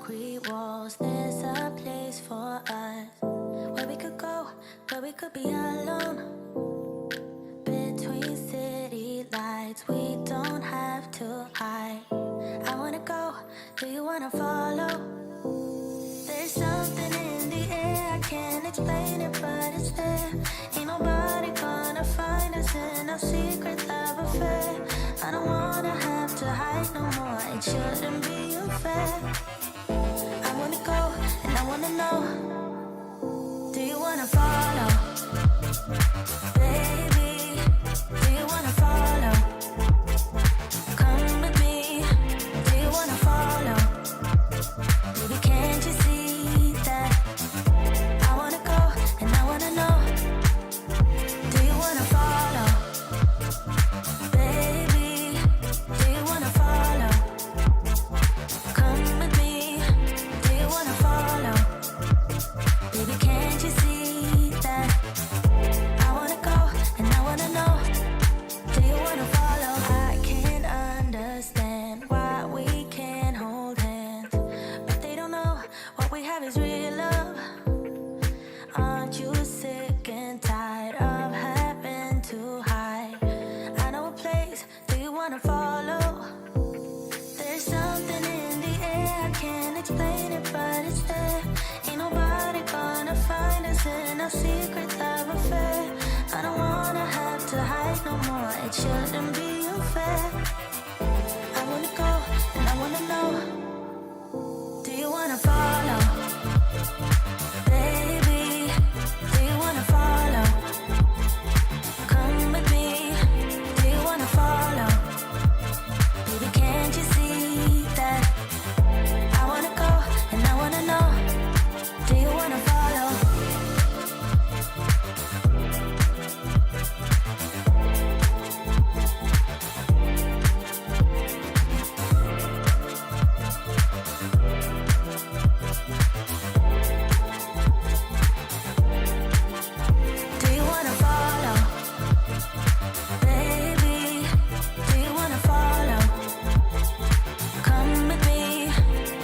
concrete walls. There's a place for us where we could go, where we could be alone. Between city lights, we don't have to hide. I wanna go, do you wanna follow? There's something in the air, I can't explain it, but it's there. Ain't nobody gonna find us in our secret love affair. I don't wanna have to hide no more, it shouldn't be unfair. I wanna go, and I wanna know, do you wanna follow? Baby, do you wanna follow? Come with me, do you wanna follow? Baby, can't you see that? I wanna go, and I wanna know, do you wanna follow? Baby, do you wanna follow? Come with me, do you wanna follow? Baby, can't you see that? I wanna go, and I wanna know, do you wanna follow? I can't understand why we can't hold hands, but they don't know what we have is real love. Aren't you sick and tired of having to hide? I know a place, do you wanna follow? There's something in the air, I can't explain it, but it's there. Ain't nobody gonna find us in our secret love affair. I don't wanna have to hide no more, it shouldn't be unfair. I wanna go, and I wanna know, do you wanna follow? Baby, do you wanna follow? Come with me, do you wanna follow? Baby, can't you see that? I wanna go, and I wanna know, do you wanna follow? Do you wanna follow? Baby, do you wanna follow? Come with me,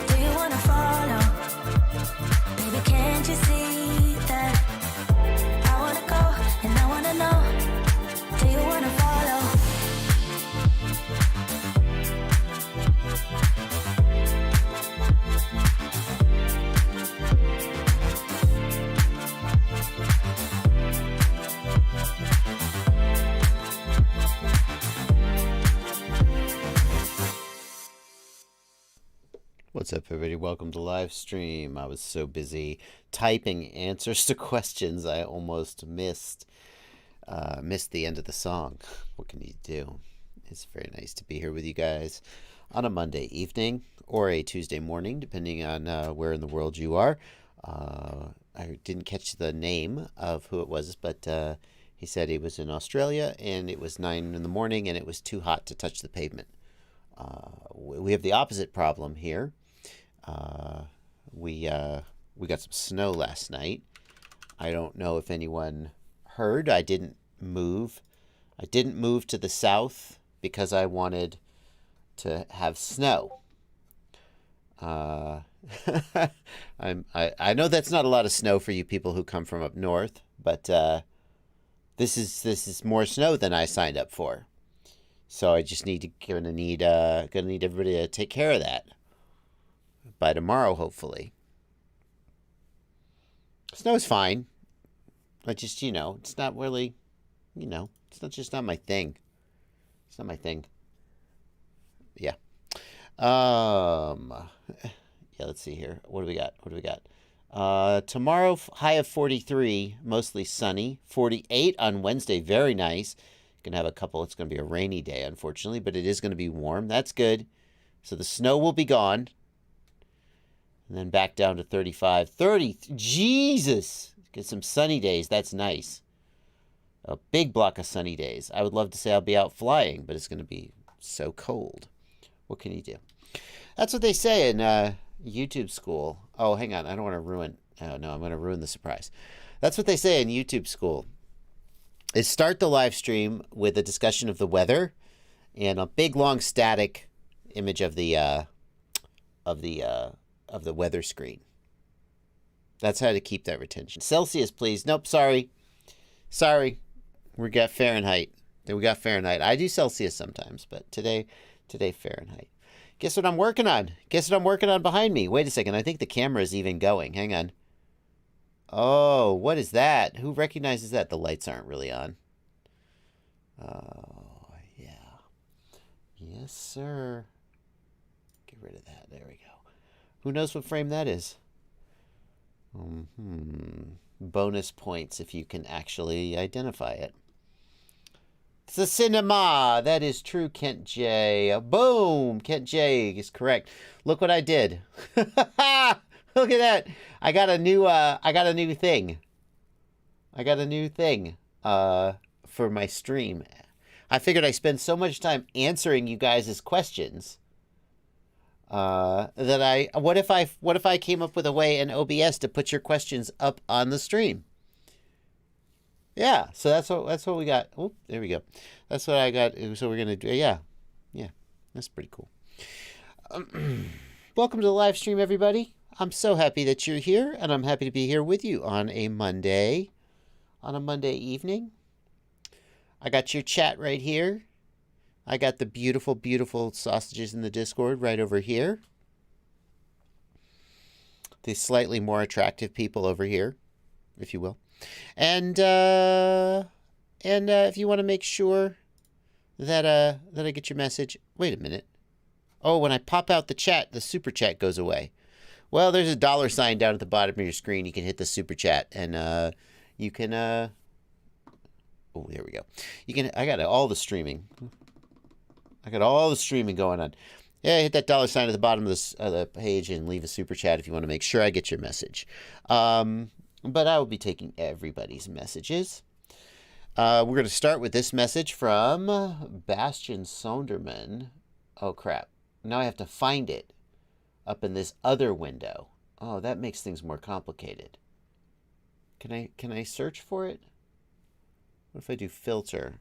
do you wanna follow? Baby, can't you see that? I wanna go, and I wanna know, do you wanna follow? What's up, everybody? Welcome to Livestream. I was so busy typing answers to questions I almost missed the end of the song. What can you do? It's very nice to be here with you guys on a Monday evening or a Tuesday morning, depending on where in the world you are. I didn't catch the name of who it was, but he said he was in Australia and it was 9 in the morning and it was too hot to touch the pavement. We have the opposite problem here. We got some snow last night. I don't know if anyone heard. I didn't move. I didn't move to the south because I wanted to have snow. I know that's not a lot of snow for you people who come from up north, but this is more snow than I signed up for. So I just gonna need everybody to take care of that by tomorrow, hopefully. Snow's fine. I just, it's not really, it's not my thing. It's not my thing. Yeah. Yeah, let's see here. What do we got? Tomorrow, high of 43, mostly sunny. 48 on Wednesday, very nice. Gonna have a couple. It's gonna be a rainy day, unfortunately, but it is gonna be warm. That's good. So the snow will be gone, and then back down to 35, 30. Jesus, get some sunny days. That's nice. A big block of sunny days. I would love to say I'll be out flying, but it's gonna be so cold. What can you do? That's what they say in YouTube school. Oh, hang on. I don't want to ruin. Oh no, I'm gonna ruin the surprise. That's what they say in YouTube school. Is start the live stream with a discussion of the weather and a big long static image of the the weather screen. That's how to keep that retention. Celsius, please. Nope, sorry. Sorry. We got Fahrenheit. We got Fahrenheit. I do Celsius sometimes, but today Fahrenheit. Guess what I'm working on? Guess what I'm working on behind me? Wait a second. I think the camera is even going. Hang on. Oh, what is that? Who recognizes that? The lights aren't really on. Oh, yeah. Yes, sir. Get rid of that. There we go. Who knows what frame that is? Bonus points if you can actually identify it. It's a cinema. That is true, Kent J. Boom! Kent J is correct. Look what I did. Look at that. I got a new thing. I got a new thing for my stream. I figured I spend so much time answering you guys' questions that what if I came up with a way in OBS to put your questions up on the stream? Yeah, so that's what we got. Oh, there we go. That's what I got. So we're gonna do. Yeah, that's pretty cool. Welcome to the live stream, everybody. I'm so happy that you're here, and I'm happy to be here with you on a Monday evening. I got your chat right here. I got the beautiful, beautiful sausages in the Discord right over here. The slightly more attractive people over here, if you will. And if you want to make sure that I get your message. Wait a minute. Oh, when I pop out the chat, the super chat goes away. Well, there's a $sign down at the bottom of your screen. You can hit the super chat, and you can. Oh, there we go. You can. I got all the streaming. I got all the streaming going on. Yeah, hit that $sign at the bottom of the page and leave a super chat if you want to make sure I get your message. But I will be taking everybody's messages. We're going to start with this message from Bastian Sonderman. Oh, crap. Now I have to find it up in this other window. Oh, that makes things more complicated. Can I search for it? What if I do filter?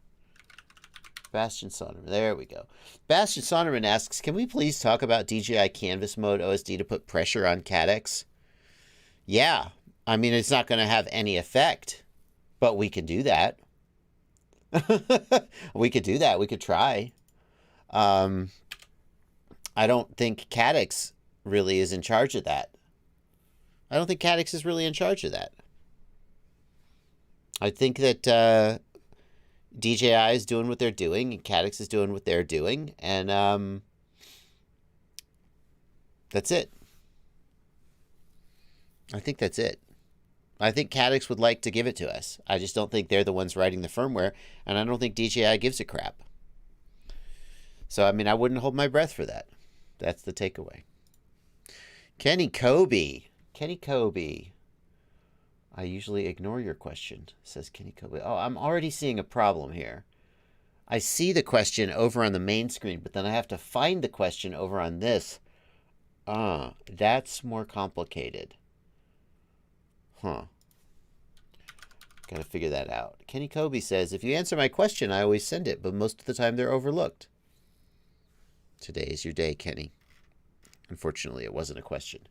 Bastian Sonderman. There we go. Bastian Sonderman asks, can we please talk about DJI Canvas Mode OSD to put pressure on cadecs? Yeah. I mean, it's not going to have any effect, but we can do that. We could do that. We could try. I don't think cadecs really is in charge of that. I don't think cadecs is really in charge of that. I think that DJI is doing what they're doing, and cadecs is doing what they're doing, and that's it. I think that's it. I think cadecs would like to give it to us. I just don't think they're the ones writing the firmware, and I don't think DJI gives a crap. So, I mean, I wouldn't hold my breath for that. That's the takeaway. Kenny Kobe. Kenny Kobe. I usually ignore your question, says Kenny Kobe. Oh, I'm already seeing a problem here. I see the question over on the main screen, but then I have to find the question over on this. That's more complicated. Huh. Gotta figure that out. Kenny Kobe says, if you answer my question, I always send it, but most of the time they're overlooked. Today is your day, Kenny. Unfortunately, it wasn't a question.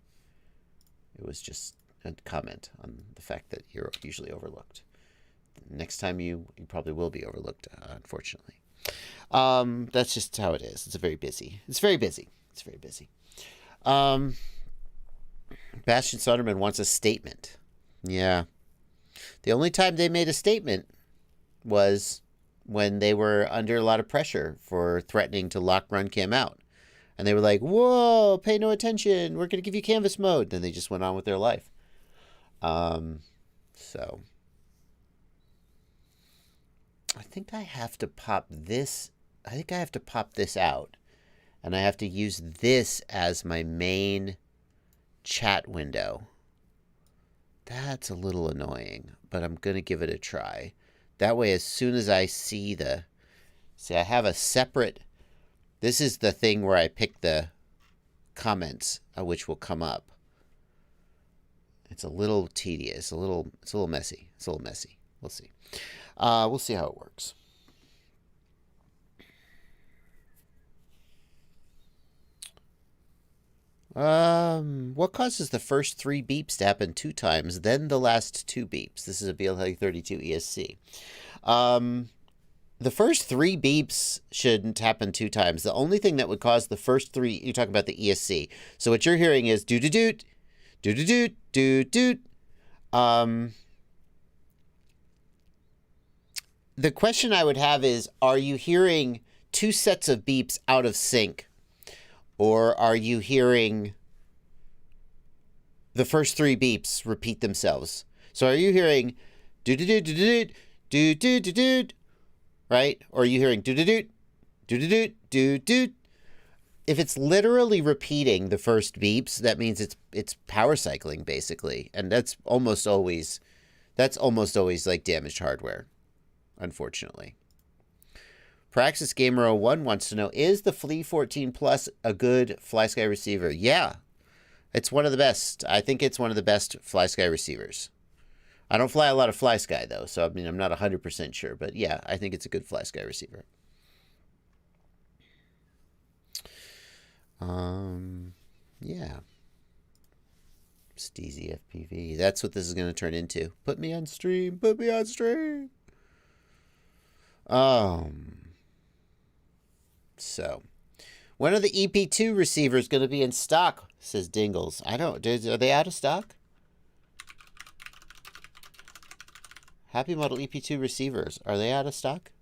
It was just a comment on the fact that you're usually overlooked. Next time you probably will be overlooked, unfortunately. That's just how it is. It's very busy. It's very busy. It's very busy. Bastian Sonderman wants a statement. Yeah. The only time they made a statement was when they were under a lot of pressure for threatening to lock run cam out. And they were like, whoa, pay no attention. We're going to give you canvas mode. Then they just went on with their life. So I think I have to pop this. I think I have to pop this out. And I have to use this as my main chat window. That's a little annoying, but I'm going to give it a try. That way, as soon as I see I have a separate, this is the thing where I pick the comments, which will come up. It's a little tedious, it's a little messy. It's a little messy. We'll see. We'll see how it works. What causes the first 3 beeps to happen 2 times, then the last 2 beeps? This is a BLK32 ESC. The first 3 beeps shouldn't happen 2 times. The only thing that would cause the first 3, you're talking about the ESC. So what you're hearing is doo-doo-doot, doo-doo-doot, doo-doot. The question I would have is, are you hearing 2 sets of beeps out of sync? Or are you hearing the first 3 beeps repeat themselves? So are you hearing doo-doo-doot, doo-doo-doot, doo-doo-doot, right? Or are you hearing doo-doo-doot, doo-doo-doot, doo-doot? If it's literally repeating the first beeps, that means it's power cycling, basically. And that's almost always like damaged hardware, unfortunately. Praxis Gamer 01 wants to know, is the Flea 14 Plus a good FlySky receiver? Yeah, it's one of the best. I think it's one of the best FlySky receivers. I don't fly a lot of FlySky, though, so I mean, I'm not 100% sure. But yeah, I think it's a good FlySky receiver. Yeah. Steezy FPV. That's what this is going to turn into. Put me on stream. Put me on stream. So, when are the EP2 receivers going to be in stock? Says Dingles. Are they out of stock? Happy Model EP2 receivers. Are they out of stock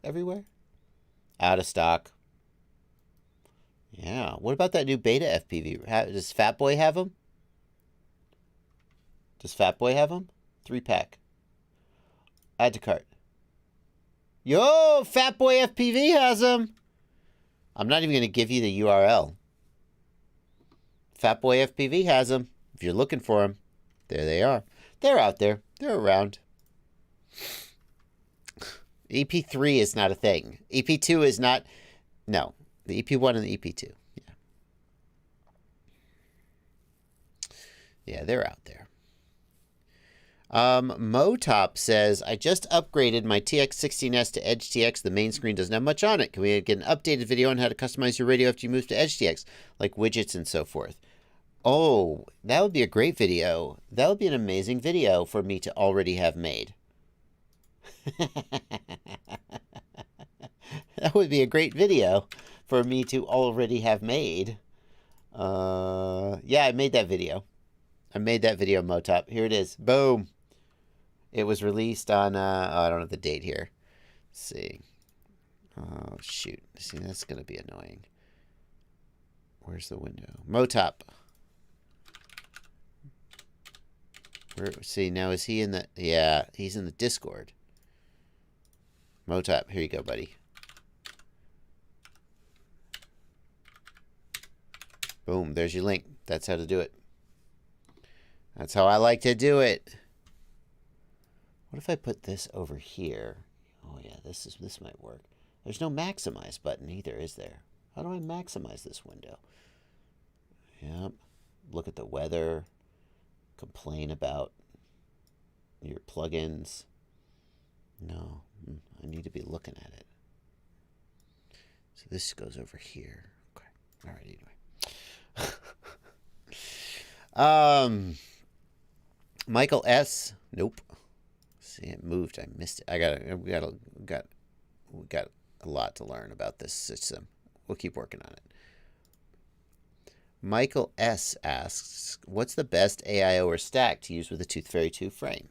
everywhere? Out of stock. Yeah. What about that new Beta FPV? Does Fatboy have them? Does Fatboy have them? 3-pack. Add to cart. Yo, Fatboy FPV has them. I'm not even going to give you the URL. Fatboy FPV has them. If you're looking for them, there they are. They're out there. They're around. EP3 is not a thing. EP2 is not. No. The EP1 and the EP2. Yeah. Yeah, they're out there. Motop says, I just upgraded my TX16S to Edge TX. The main screen doesn't have much on it. Can we get an updated video on how to customize your radio after you move to Edge TX, like widgets and so forth? Oh, that would be a great video. That would be an amazing video for me to already have made. That would be a great video for me to already have made. Yeah, I made that video. Motop. Here it is. Boom. It was released on, I don't have the date here. Let's see. Oh, shoot. See, that's going to be annoying. Where's the window? Motop. See, now is he in the... Yeah, he's in the Discord. Motop, here you go, buddy. Boom, there's your link. That's how to do it. That's how I like to do it. What if I put this over here? Oh yeah, this might work. There's no maximize button either, is there? How do I maximize this window? Yep. Look at the weather. Complain about your plugins. No, I need to be looking at it. So this goes over here. Okay. All right, anyway. Michael S. Nope. See, it moved. I missed it. We got a lot to learn about this system. We'll keep working on it. Michael S. asks, what's the best AIO or stack to use with a Tooth Fairy 2 frame?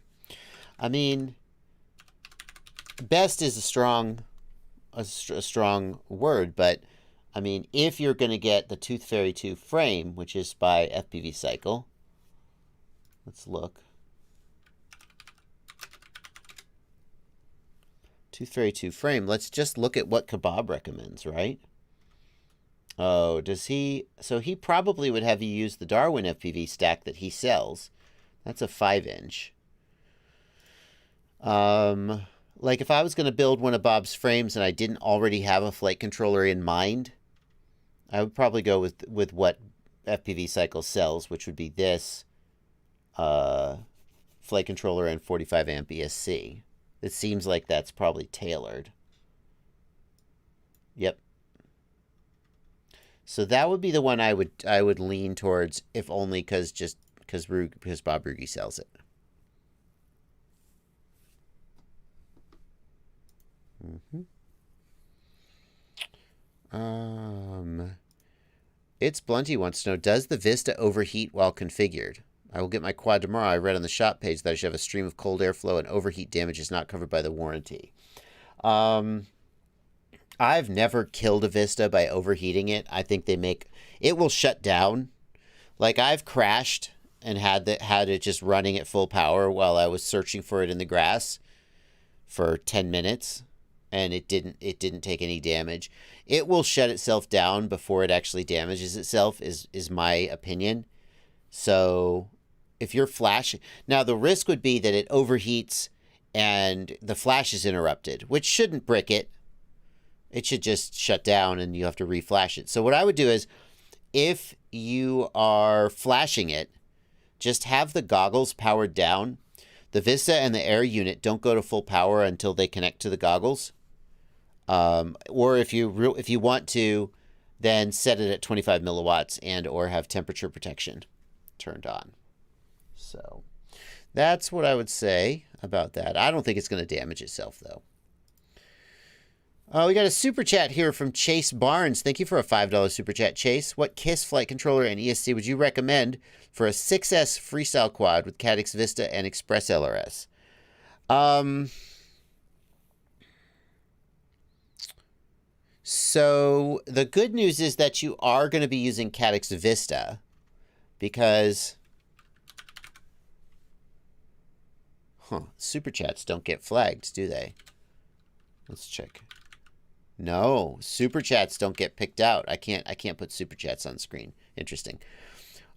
I mean, best is a strong word, but I mean, if you're going to get the Tooth Fairy 2 frame, which is by FPV Cycle, let's look. Tooth Fairy 2 frame. Let's just look at what Kebab recommends, right? Oh, does he? So he probably would have you use the Darwin FPV stack that he sells. That's a 5-inch. Like if I was going to build one of Bob's frames and I didn't already have a flight controller in mind, I would probably go with what FPV Cycle sells, which would be this flight controller and 45 amp ESC. It seems like that's probably tailored. Yep. So that would be the one I would lean towards, if only because Bob Ruge sells it. It's Blunty wants to know, does the Vista overheat while configured? I will get my quad tomorrow. I read on the shop page that I should have a stream of cold airflow and overheat damage is not covered by the warranty. I've never killed a Vista by overheating it. I think it will shut down. Like, I've crashed and had it just running at full power while I was searching for it in the grass for 10 minutes, and it didn't take any damage. It will shut itself down before it actually damages itself, is my opinion. So if you're flashing, now the risk would be that it overheats and the flash is interrupted, which shouldn't brick it. It should just shut down and you have to reflash it. So what I would do is, if you are flashing it, just have the goggles powered down. The Vista and the Air unit don't go to full power until they connect to the goggles. Or if you want to, then set it at 25 milliwatts and or have temperature protection turned on. So that's what I would say about that. I don't think it's going to damage itself, though. We got a super chat here from Chase Barnes. Thank you for a $5 super chat, Chase. What KISS flight controller and ESC would you recommend for a 6S freestyle quad with Cadix Vista and ExpressLRS? So the good news is that you are going to be using Cadix Vista, because super chats don't get flagged, do they? Let's check. No, super chats don't get picked out. I can't put super chats on screen. Interesting.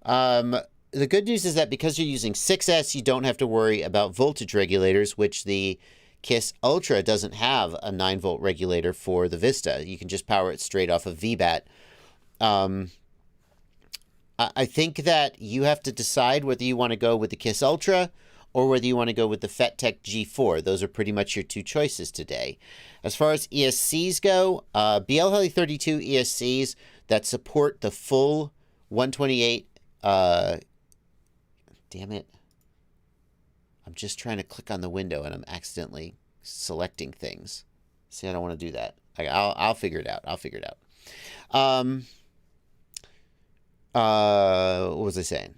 The good news is that because you're using 6S, you don't have to worry about voltage regulators, which the KISS Ultra doesn't have a 9-volt regulator for the Vista. You can just power it straight off of VBAT. I think that you have to decide whether you want to go with the KISS Ultra or whether you want to go with the FetTech G4. Those are pretty much your two choices today. As far as ESCs go, BL32 ESCs that support the full 128... damn it. I'm just trying to click on the window and I'm accidentally selecting things. See, I don't want to do that. I'll figure it out. What was I saying?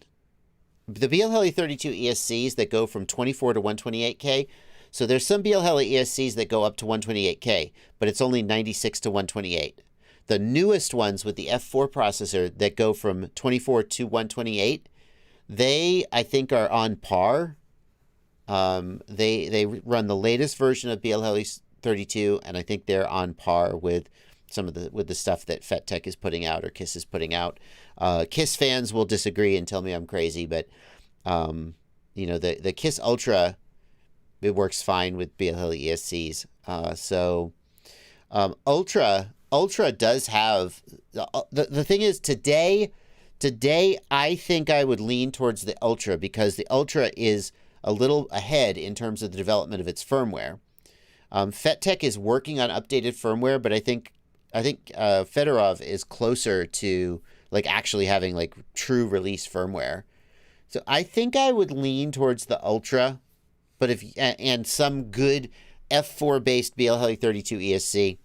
The BL32 ESCs that go from 24 to 128K. So there's some BL ESCs that go up to 128K, but it's only 96 to 128. The newest ones with the F4 processor that go from 24 to 128, they, I think, are on par. They run the latest version of BL32, and I think they're on par with some of the stuff that FetTech is putting out or KISS is putting out. KISS fans will disagree and tell me I'm crazy, but you know, the KISS Ultra, it works fine with BL ESCs. Ultra does have the thing is today I think I would lean towards the Ultra because the Ultra is a little ahead in terms of the development of its firmware. FetTech is working on updated firmware, but I think Fedorov is closer to like actually having like true release firmware. So I think I would lean towards the Ultra, but and some good F4 based BL32 ESC.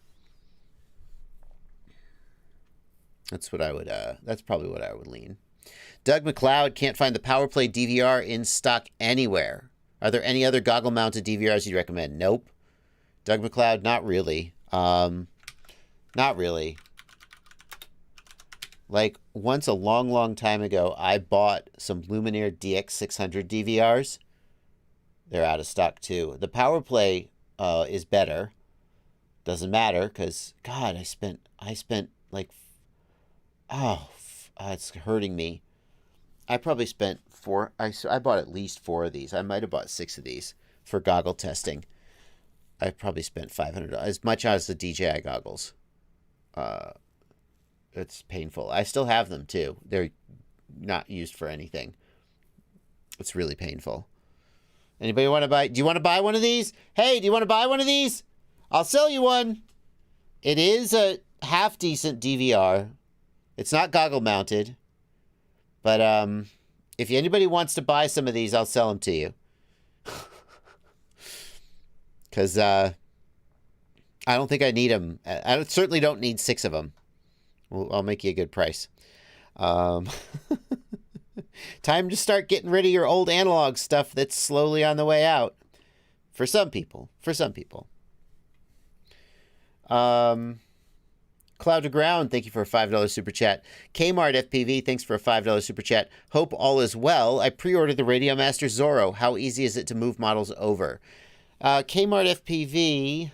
That's what I would. That's probably what I would lean. Doug McLeod can't find the PowerPlay DVR in stock anywhere. Are there any other goggle-mounted DVRs you'd recommend? Nope. Doug McLeod, not really. Not really. Like, once a long, long time ago, I bought some Luminaire DX600 DVRs. They're out of stock, too. The PowerPlay is better. Doesn't matter, because, God, I spent like... it's hurting me. I probably spent I bought at least 4 of these. I might have bought 6 of these for goggle testing. I probably spent $500, as much as the DJI goggles. It's painful. I still have them too. They're not used for anything. It's really painful. Anybody want to buy? Do you want to buy one of these? Hey, do you want to buy one of these? I'll sell you one. It is a half decent DVR. It's not goggle-mounted. But if anybody wants to buy some of these, I'll sell them to you. Because I don't think I need them. I certainly don't need 6 of them. I'll make you a good price. Time to start getting rid of your old analog stuff that's slowly on the way out. For some people. For some people. Cloud to Ground, thank you for a $5 super chat. Kmart FPV, thanks for a $5 super chat. Hope all is well. I pre-ordered the Radiomaster Zorro. How easy is it to move models over? Kmart FPV.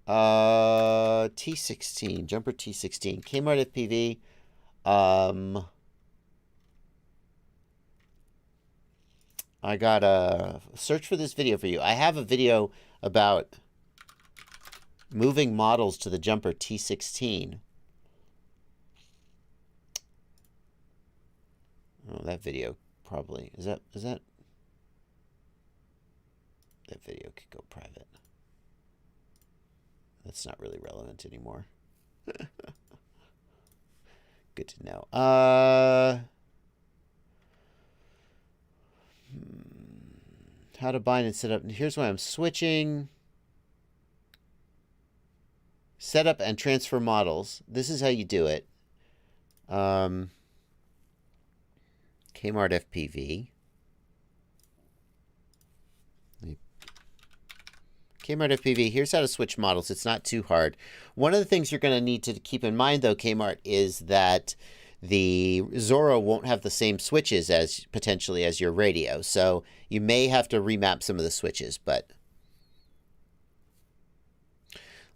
T16, Jumper T16. Kmart FPV. I got a search for this video for you. I have a video about moving models to the Jumper T16. Oh, that video probably is that that video could go private. That's not really relevant anymore. Good to know. How to bind and set up. Here's why I'm switching. Set up and transfer models. This is how you do it. Kmart FPV. Kmart FPV. Here's how to switch models. It's not too hard. One of the things you're going to need to keep in mind, though, Kmart, is that the Zorro won't have the same switches as potentially as your radio. So you may have to remap some of the switches, but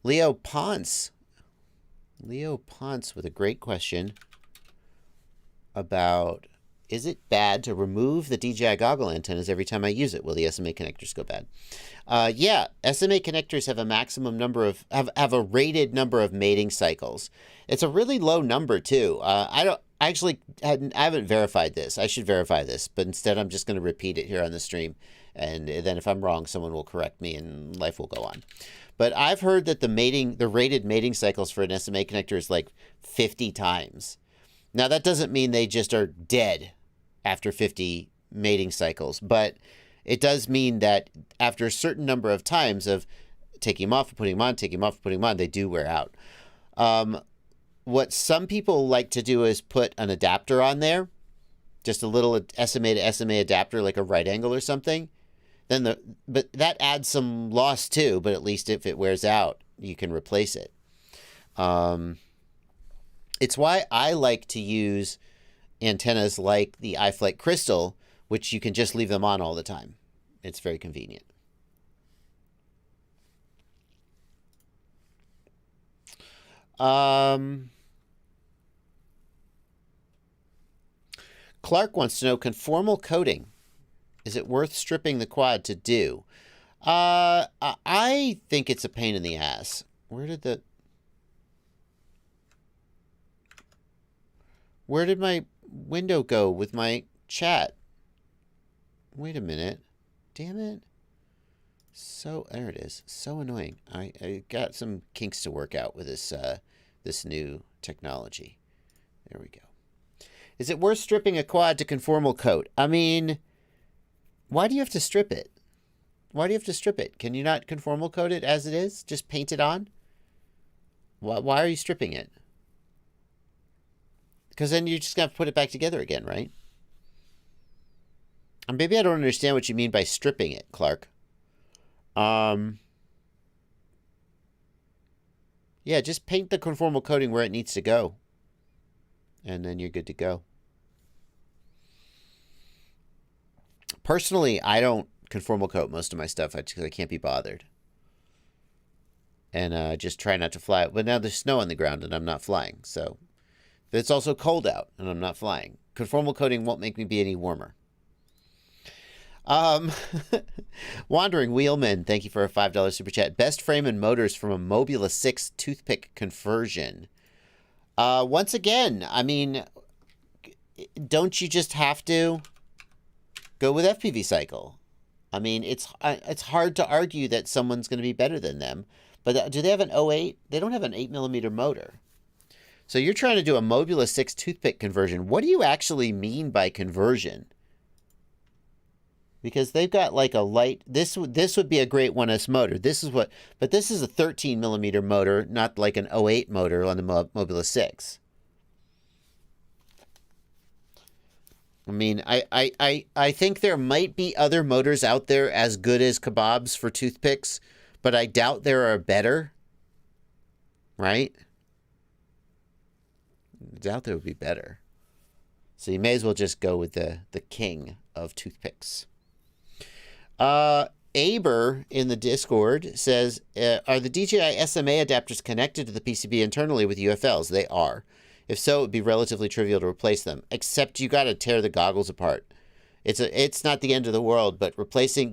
Leo Ponce with a great question about, is it bad to remove the DJI goggle antennas every time I use it? Will the SMA connectors go bad? Yeah, SMA connectors have a maximum number of, have a rated number of mating cycles. It's a really low number too. I haven't verified this. I should verify this, but instead I'm just going to repeat it here on the stream. And then if I'm wrong, someone will correct me and life will go on. But I've heard that the rated mating cycles for an SMA connector is like 50 times. Now that doesn't mean they just are dead after 50 mating cycles, but it does mean that after a certain number of times of taking them off and putting them on, taking them off and putting them on, they do wear out. What some people like to do is put an adapter on there, just a little SMA to SMA adapter, like a right angle or something. But that adds some loss too, but at least if it wears out, you can replace it. It's why I like to use antennas like the iFlight Crystal, which you can just leave them on all the time. It's very convenient. Clark wants to know, conformal coating, is it worth stripping the quad to do? I think it's a pain in the ass. Where did my window go with my chat? Wait a minute. Damn it. So, there it is. So annoying. I got some kinks to work out with this, this new technology. There we go. Is it worth stripping a quad to conformal coat? I mean, why do you have to strip it? Why do you have to strip it? Can you not conformal coat it as it is? Just paint it on? Why are you stripping it? Because then you're just going to put it back together again, right? And maybe I don't understand what you mean by stripping it, Clark. Yeah, just paint the conformal coating where it needs to go. And then you're good to go. Personally, I don't conformal coat most of my stuff because I can't be bothered. And just try not to fly. But now there's snow on the ground and I'm not flying. So it's also cold out and I'm not flying. Conformal coating won't make me be any warmer. Wandering Wheelman, thank you for a $5 super chat. Best frame and motors from a Mobula 6 toothpick conversion. Once again, I mean, don't you just have to go with FPV cycle? I mean, it's hard to argue that someone's going to be better than them. But do they have an 08? They don't have an 8mm motor. So you're trying to do a Mobula 6 toothpick conversion. What do you actually mean by conversion? Because they've got like a light. This would be a great 1S motor. But this is a 13mm motor, not like an 08 motor on the Mobula 6. I mean, I think there might be other motors out there as good as Kebabs for toothpicks, but I doubt there are better. Right? I doubt there would be better. So you may as well just go with the king of toothpicks. Aber in the Discord says, are the DJI SMA adapters connected to the PCB internally with UFLs? They are. If so, it would be relatively trivial to replace them, except you got to tear the goggles apart. It's not the end of the world, but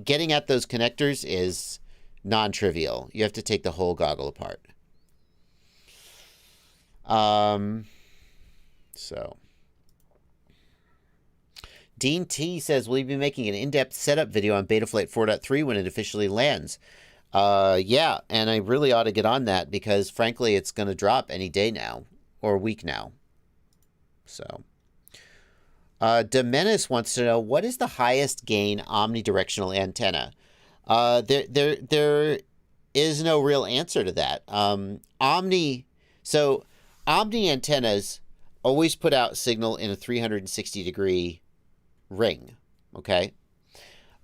getting at those connectors is non-trivial. You have to take the whole goggle apart. So Dean T says, will you be making an in-depth setup video on Betaflight 4.3 when it officially lands? Yeah, and I really ought to get on that because, frankly, it's going to drop any day now or week now. So, Demenis wants to know, what is the highest gain omnidirectional antenna? There is no real answer to that. Omni antennas always put out signal in a 360-degree ring, okay?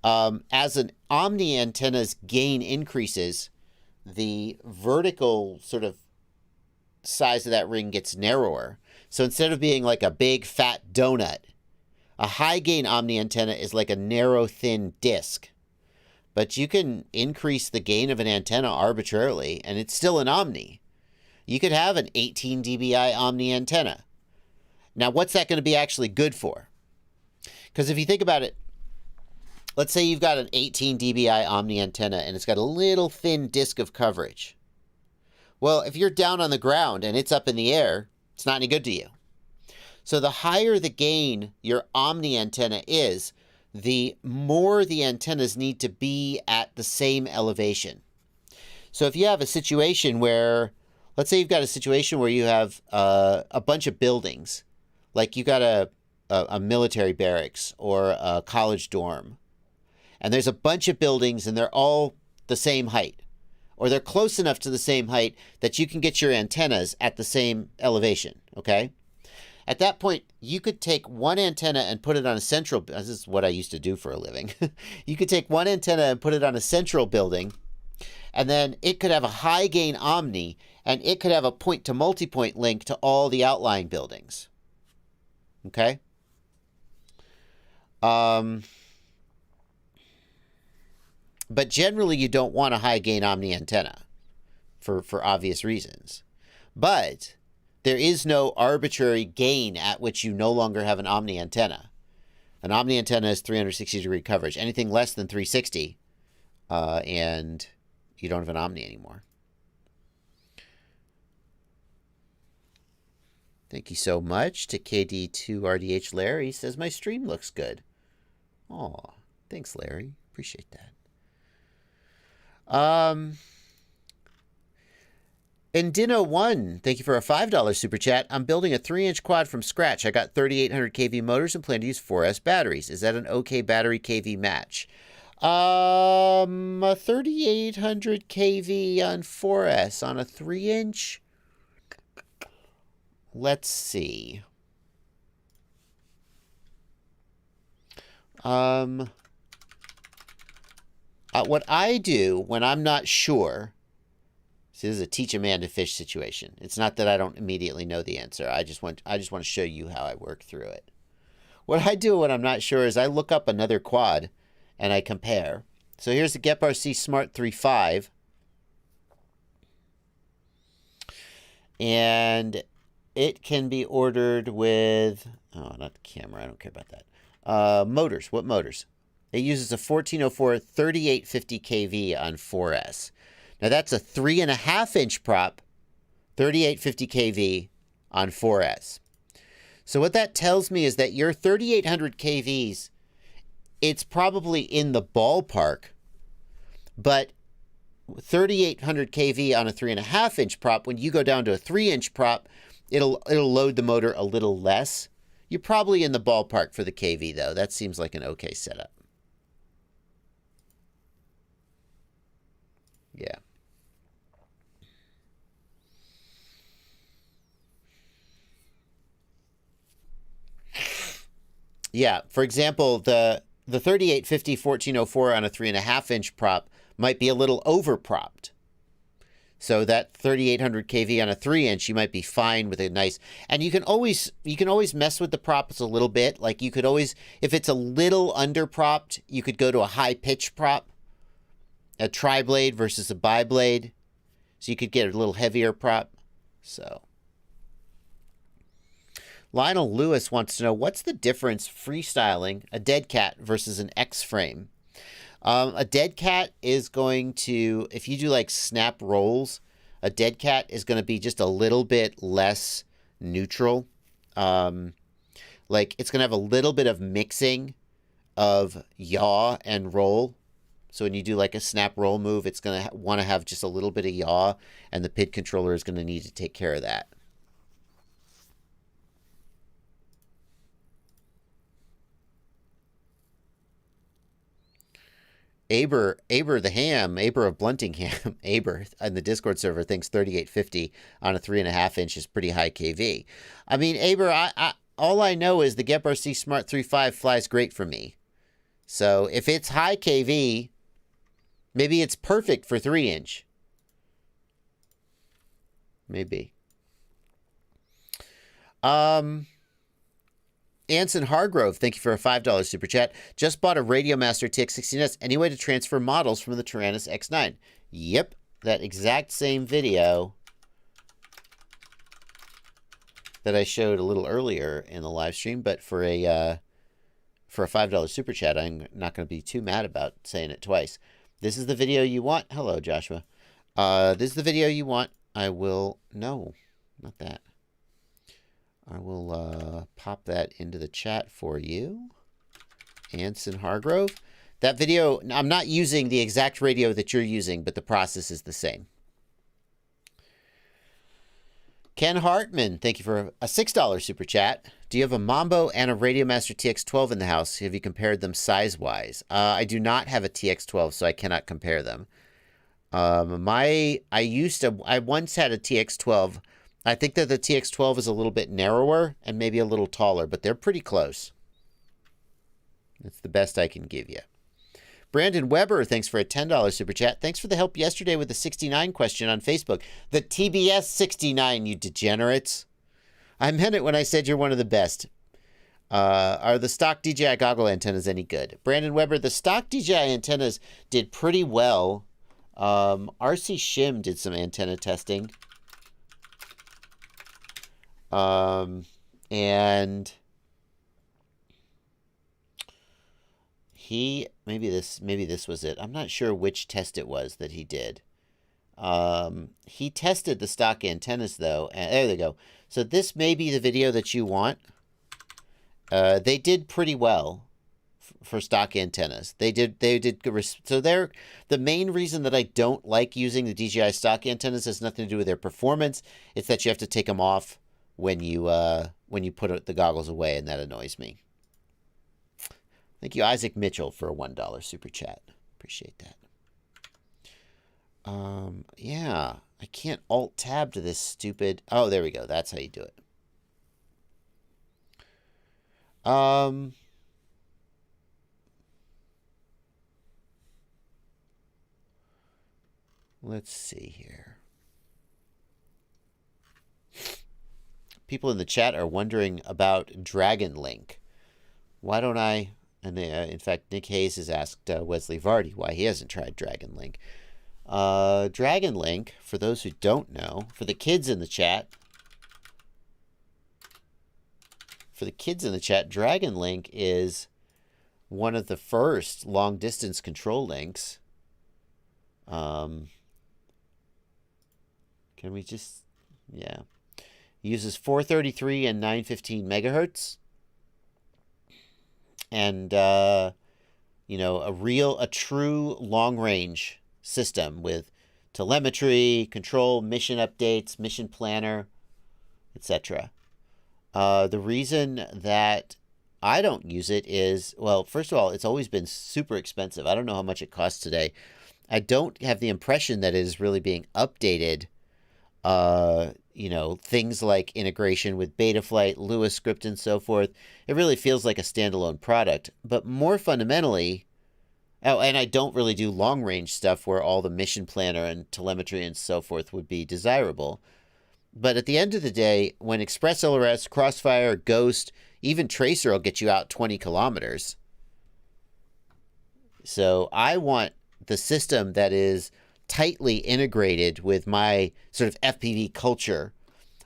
As an omni antenna's gain increases, the vertical sort of size of that ring gets narrower. So instead of being like a big fat donut, a high gain omni antenna is like a narrow thin disc. But you can increase the gain of an antenna arbitrarily, and it's still an omni. You could have an 18 dBi omni antenna. Now, what's that going to be actually good for? Because if you think about it, let's say you've got an 18 dBi omni antenna and it's got a little thin disc of coverage. Well, if you're down on the ground and it's up in the air, it's not any good to you. So the higher the gain your omni antenna is, the more the antennas need to be at the same elevation. So if you have a situation where, let's say you've got a situation where you have a bunch of buildings, like you got a military barracks or a college dorm, and there's a bunch of buildings and they're all the same height, or they're close enough to the same height that you can get your antennas at the same elevation, okay? At that point, you could take one antenna and put it on a central, this is what I used to do for a living. You could take one antenna and put it on a central building, and then it could have a high gain omni, and it could have a point to multipoint link to all the outlying buildings. Okay? But generally, you don't want a high gain omni antenna for obvious reasons. But there is no arbitrary gain at which you no longer have an omni antenna. An omni antenna is 360-degree coverage. Anything less than 360, and you don't have an omni anymore. Thank you so much to KD2RDH Larry. He says, my stream looks good. Aw, thanks, Larry. Appreciate that. And Dino1, thank you for a $5 super chat. I'm building a 3-inch quad from scratch. I got 3800 kV motors and plan to use 4S batteries. Is that an okay battery kV match? A 3800 kV on 4S on a 3-inch? Let's see. What I do when I'm not sure, see, this is a teach a man to fish situation. It's not that I don't immediately know the answer. I just want to show you how I work through it. What I do when I'm not sure is I look up another quad and I compare. So here's the GEP-RC Smart 3.5. And it can be ordered with, oh, not the camera. I don't care about that. Motors. What motors? It uses a 1404 3850 kV on 4S. Now that's a 3.5-inch prop, 3850 kV on 4S. So what that tells me is that your 3800 kVs it's probably in the ballpark, but 3,800 kV on a 3.5-inch prop, when you go down to a 3-inch prop, it'll load the motor a little less. You're probably in the ballpark for the kV, though. That seems like an okay setup. Yeah. Yeah, for example, the 3850 1404 on a 3.5-inch prop might be a little over-propped. So that 3,800 kV on a 3-inch, you might be fine with a nice... And you can always mess with the props a little bit. Like you could always, if it's a little under-propped, you could go to a high-pitch prop, a tri-blade versus a bi-blade. So you could get a little heavier prop. So... Lionel Lewis wants to know, what's the difference freestyling a dead cat versus an X-frame? A dead cat is going to, if you do like snap rolls, a dead cat is going to be just a little bit less neutral. Like it's going to have a little bit of mixing of yaw and roll. So when you do like a snap roll move, it's going to want to have just a little bit of yaw, and the PID controller is going to need to take care of that. Aber the ham, Aber of Bluntingham, Aber on the Discord server thinks 3850 on a 3.5-inch is pretty high kV. I mean, Aber, all I know is the GetRC Smart 3.5 flies great for me. So if it's high kV, maybe it's perfect for 3-inch. Maybe. Anson Hargrove, thank you for a $5 super chat. Just bought a Radiomaster TX16S. Any way to transfer models from the Tyrannus X9? Yep, that exact same video that I showed a little earlier in the live stream, but for a $5 super chat, I'm not going to be too mad about saying it twice. This is the video you want. Hello, Joshua. This is the video you want. I will... No, not that. I will pop that into the chat for you. Anson Hargrove. That video, I'm not using the exact radio that you're using, but the process is the same. Ken Hartman, thank you for a $6 super chat. Do you have a Mambo and a Radiomaster TX12 in the house? Have you compared them size-wise? I do not have a TX12, so I cannot compare them. I once had a TX12. I think that the TX12 is a little bit narrower and maybe a little taller, but they're pretty close. That's the best I can give you. Brandon Weber, thanks for a $10 super chat. Thanks for the help yesterday with the 69 question on Facebook. The TBS 69, you degenerates. I meant it when I said you're one of the best. Are the stock DJI goggle antennas any good? Brandon Weber, the stock DJI antennas did pretty well. RC Shim did some antenna testing. And he, maybe this was it. I'm not sure which test it was that he did. He tested the stock antennas though, and there they go. So this may be the video that you want. They did pretty well for stock antennas. They did good. So they're the main reason that I don't like using the DJI stock antennas has nothing to do with their performance. It's that you have to take them off when you put the goggles away, and that annoys me. Thank you, Isaac Mitchell, for a $1 super chat. Appreciate that. Yeah, I can't Alt-Tab to this stupid... Oh, there we go. That's how you do it. Let's see here. People in the chat are wondering about Dragon Link. Why don't I... And in fact, Nick Hayes has asked Wesley Vardy why he hasn't tried Dragon Link. Dragon Link, for those who don't know, for the kids in the chat, Dragon Link is one of the first long-distance control links. Can we just... Yeah. Uses 433 and 915 megahertz. And you know, a true long-range system with telemetry, control, mission updates, mission planner, etc. The reason that I don't use it is, well, first of all, it's always been super expensive. I don't know how much it costs today. I don't have the impression that it is really being updated. You know, things like integration with Betaflight, Lewis script, and so forth. It really feels like a standalone product. But more fundamentally, oh, and I don't really do long-range stuff where all the mission planner and telemetry and so forth would be desirable. But at the end of the day, when ExpressLRS, Crossfire, Ghost, even Tracer will get you out 20 kilometers. So I want the system that is tightly integrated with my sort of FPV culture.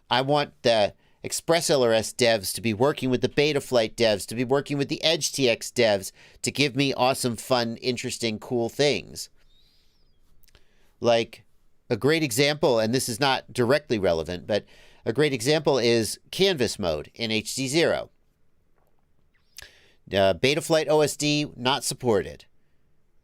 I want the ExpressLRS devs to be working with the Betaflight devs, to be working with the EdgeTX devs, to give me awesome, fun, interesting, cool things. Like a great example, and this is not directly relevant, but a great example is canvas mode in HDZero. Betaflight OSD not supported.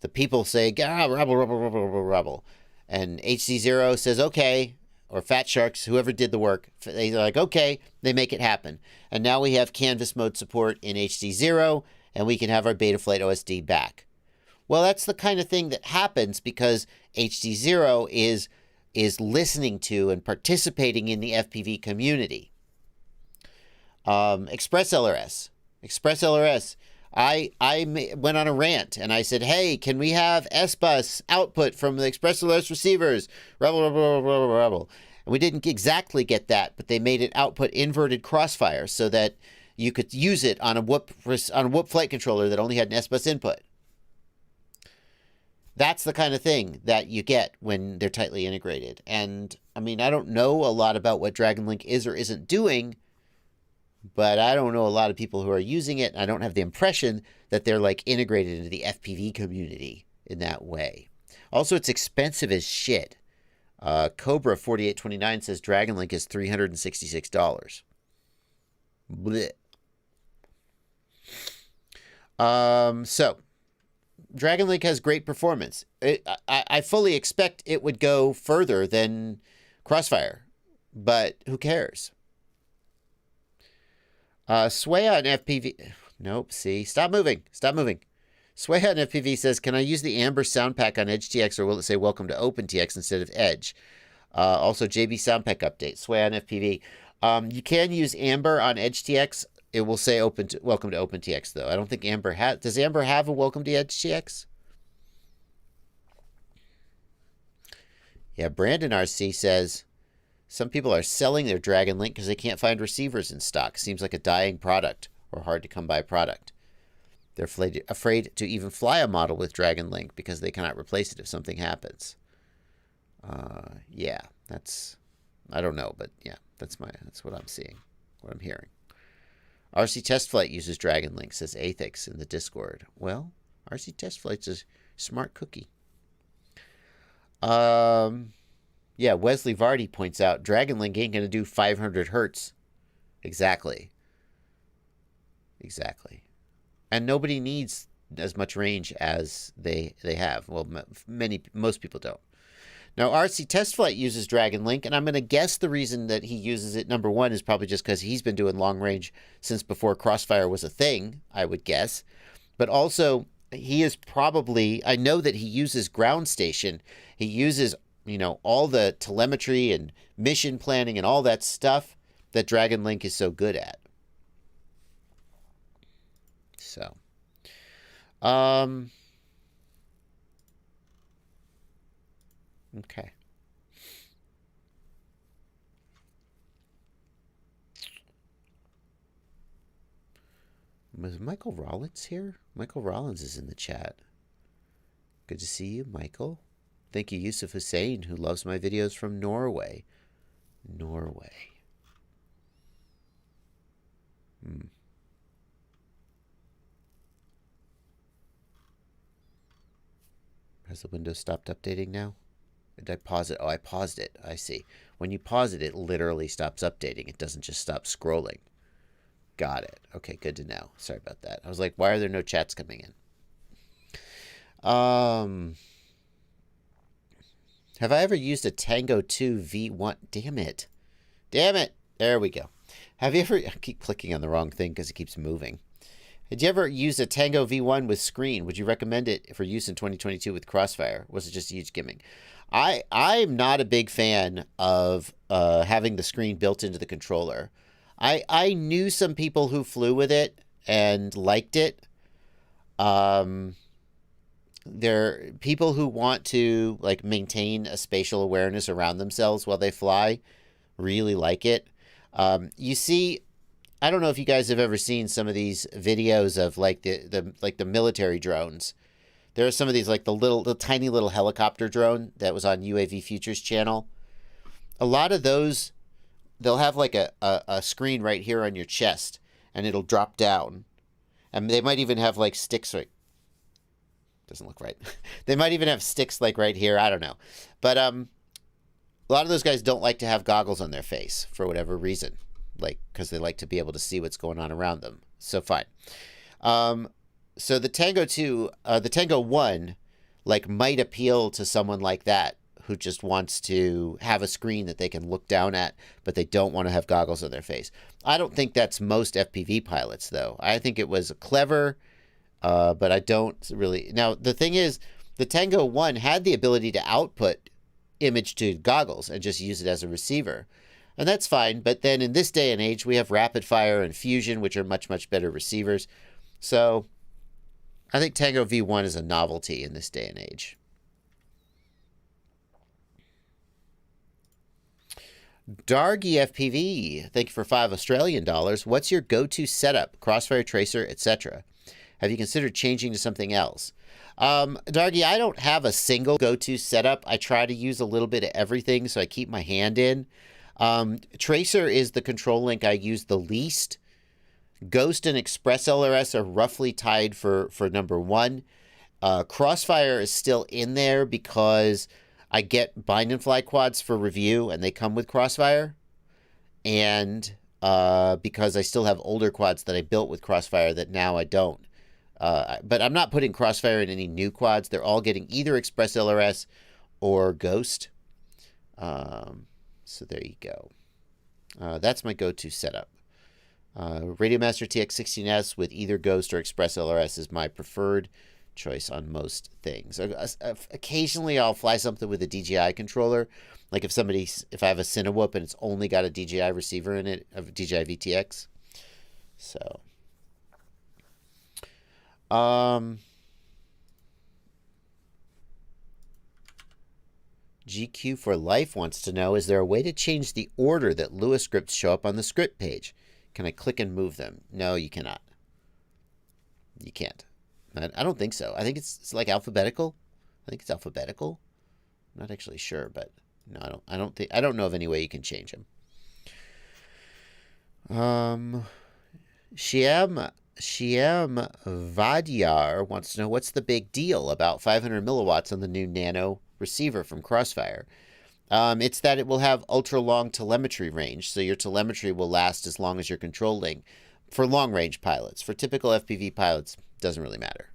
The people say, rubble. And HDZero says, okay, or Fat Sharks, whoever did the work, they're like, okay, they make it happen. And now we have canvas mode support in HDZero, and we can have our Betaflight OSD back. Well, that's the kind of thing that happens because HDZero is listening to and participating in the FPV community. ExpressLRS. I went on a rant and I said, hey, can we have S-Bus output from the ExpressLRS receivers? Rebel. And we didn't exactly get that, but they made it output inverted crossfire so that you could use it on a Whoop flight controller that only had an S-Bus input. That's the kind of thing that you get when they're tightly integrated. And, I mean, I don't know a lot about what Dragon Link is or isn't doing, but I don't know a lot of people who are using it. And I don't have the impression that they're, like, integrated into the FPV community in that way. Also, it's expensive as shit. Cobra 4829 says Dragon Link is $366. Blech. So, Dragon Link has great performance. I fully expect it would go further than Crossfire, but who cares? Sway on FPV. Nope, see? Stop moving. Sway on FPV says, can I use the Amber sound pack on EdgeTX, or will it say welcome to OpenTX instead of Edge? Also, JB sound pack update. Sway on FPV. You can use Amber on EdgeTX. It will say welcome to OpenTX, though. I don't think Amber has... Does Amber have a welcome to EdgeTX? Yeah, Brandon RC says, some people are selling their Dragon Link because they can't find receivers in stock. Seems like a dying product or hard to come by product. They're afraid to even fly a model with Dragon Link because they cannot replace it if something happens. Yeah, that's... I don't know, but yeah, that's what I'm seeing, what I'm hearing. RC Test Flight uses Dragon Link, says Athix in the Discord. Well, RC Test Flight's a smart cookie. Yeah, Wesley Vardy points out, Dragon Link ain't going to do 500 hertz. Exactly. And nobody needs as much range as they have. Well, most people don't. Now, RC Test Flight uses Dragon Link, and I'm going to guess the reason that he uses it, number one, is probably just because he's been doing long range since before Crossfire was a thing, I would guess. But also, he is probably, I know that he uses Ground Station. He uses, you know, all the telemetry and mission planning and all that stuff that Dragon Link is so good at. So, okay. Was Michael Rollins here? Michael Rollins is in the chat. Good to see you, Michael. Thank you, Yusuf Hussein, who loves my videos from Norway. Has the window stopped updating now? Did I pause it? Oh, I paused it. I see. When you pause it, it literally stops updating. It doesn't just stop scrolling. Got it. Okay, good to know. Sorry about that. I was like, why are there no chats coming in? Have I ever used a Tango 2 V1? Damn it. Damn it. There we go. Have you ever... I keep clicking on the wrong thing because it keeps moving. Did you ever use a Tango V1 with screen? Would you recommend it for use in 2022 with Crossfire? Was it just a huge gimmick? I'm not a big fan of having the screen built into the controller. I knew some people who flew with it and liked it. There are people who want to like maintain a spatial awareness around themselves while they fly, really like it. You see, I don't know if you guys have ever seen some of these videos of like the military drones. There are some of these like the tiny little helicopter drone that was on UAV Futures channel. A lot of those, they'll have like a screen right here on your chest and it'll drop down. And they might even have like sticks right. Doesn't look right. They might even have sticks like right here. I don't know. But a lot of those guys don't like to have goggles on their face for whatever reason. Like, because they like to be able to see what's going on around them. So fine. So the Tango 2, the Tango 1, like might appeal to someone like that who just wants to have a screen that they can look down at, but they don't want to have goggles on their face. I don't think that's most FPV pilots, though. I think it was clever, but I don't really... Now, the thing is, the Tango 1 had the ability to output image to goggles and just use it as a receiver. And that's fine, but then in this day and age, we have Rapid Fire and Fusion, which are much, much better receivers. So I think Tango V1 is a novelty in this day and age. Dargy FPV, thank you for $5 Australian. What's your go-to setup? Crossfire, tracer, etc. Have you considered changing to something else? Dargy, I don't have a single go-to setup. I try to use a little bit of everything, so I keep my hand in. Tracer is the control link I use the least. Ghost and ExpressLRS are roughly tied for number one. Crossfire is still in there because I get bind and fly quads for review and they come with Crossfire. And because I still have older quads that I built with Crossfire that now I don't. But I'm not putting Crossfire in any new quads. They're all getting either ExpressLRS or Ghost. So there you go. That's my go-to setup. Radiomaster TX16S with either Ghost or ExpressLRS is my preferred choice on most things. Occasionally I'll fly something with a DJI controller. Like if I have a Cinewhoop and it's only got a DJI receiver in it, a DJI VTX. So, GQ for Life wants to know, is there a way to change the order that Lua scripts show up on the script page? Can I click and move them? No, you cannot. You can't. I don't think so. I think it's like alphabetical. I think it's alphabetical. I'm not actually sure, but no, I don't know of any way you can change them. Shiam Vadyar wants to know, what's the big deal about 500 milliwatts on the new Nano receiver from Crossfire? It's that it will have ultra long telemetry range, so your telemetry will last as long as you're controlling for long range pilots. For typical FPV pilots, doesn't really matter.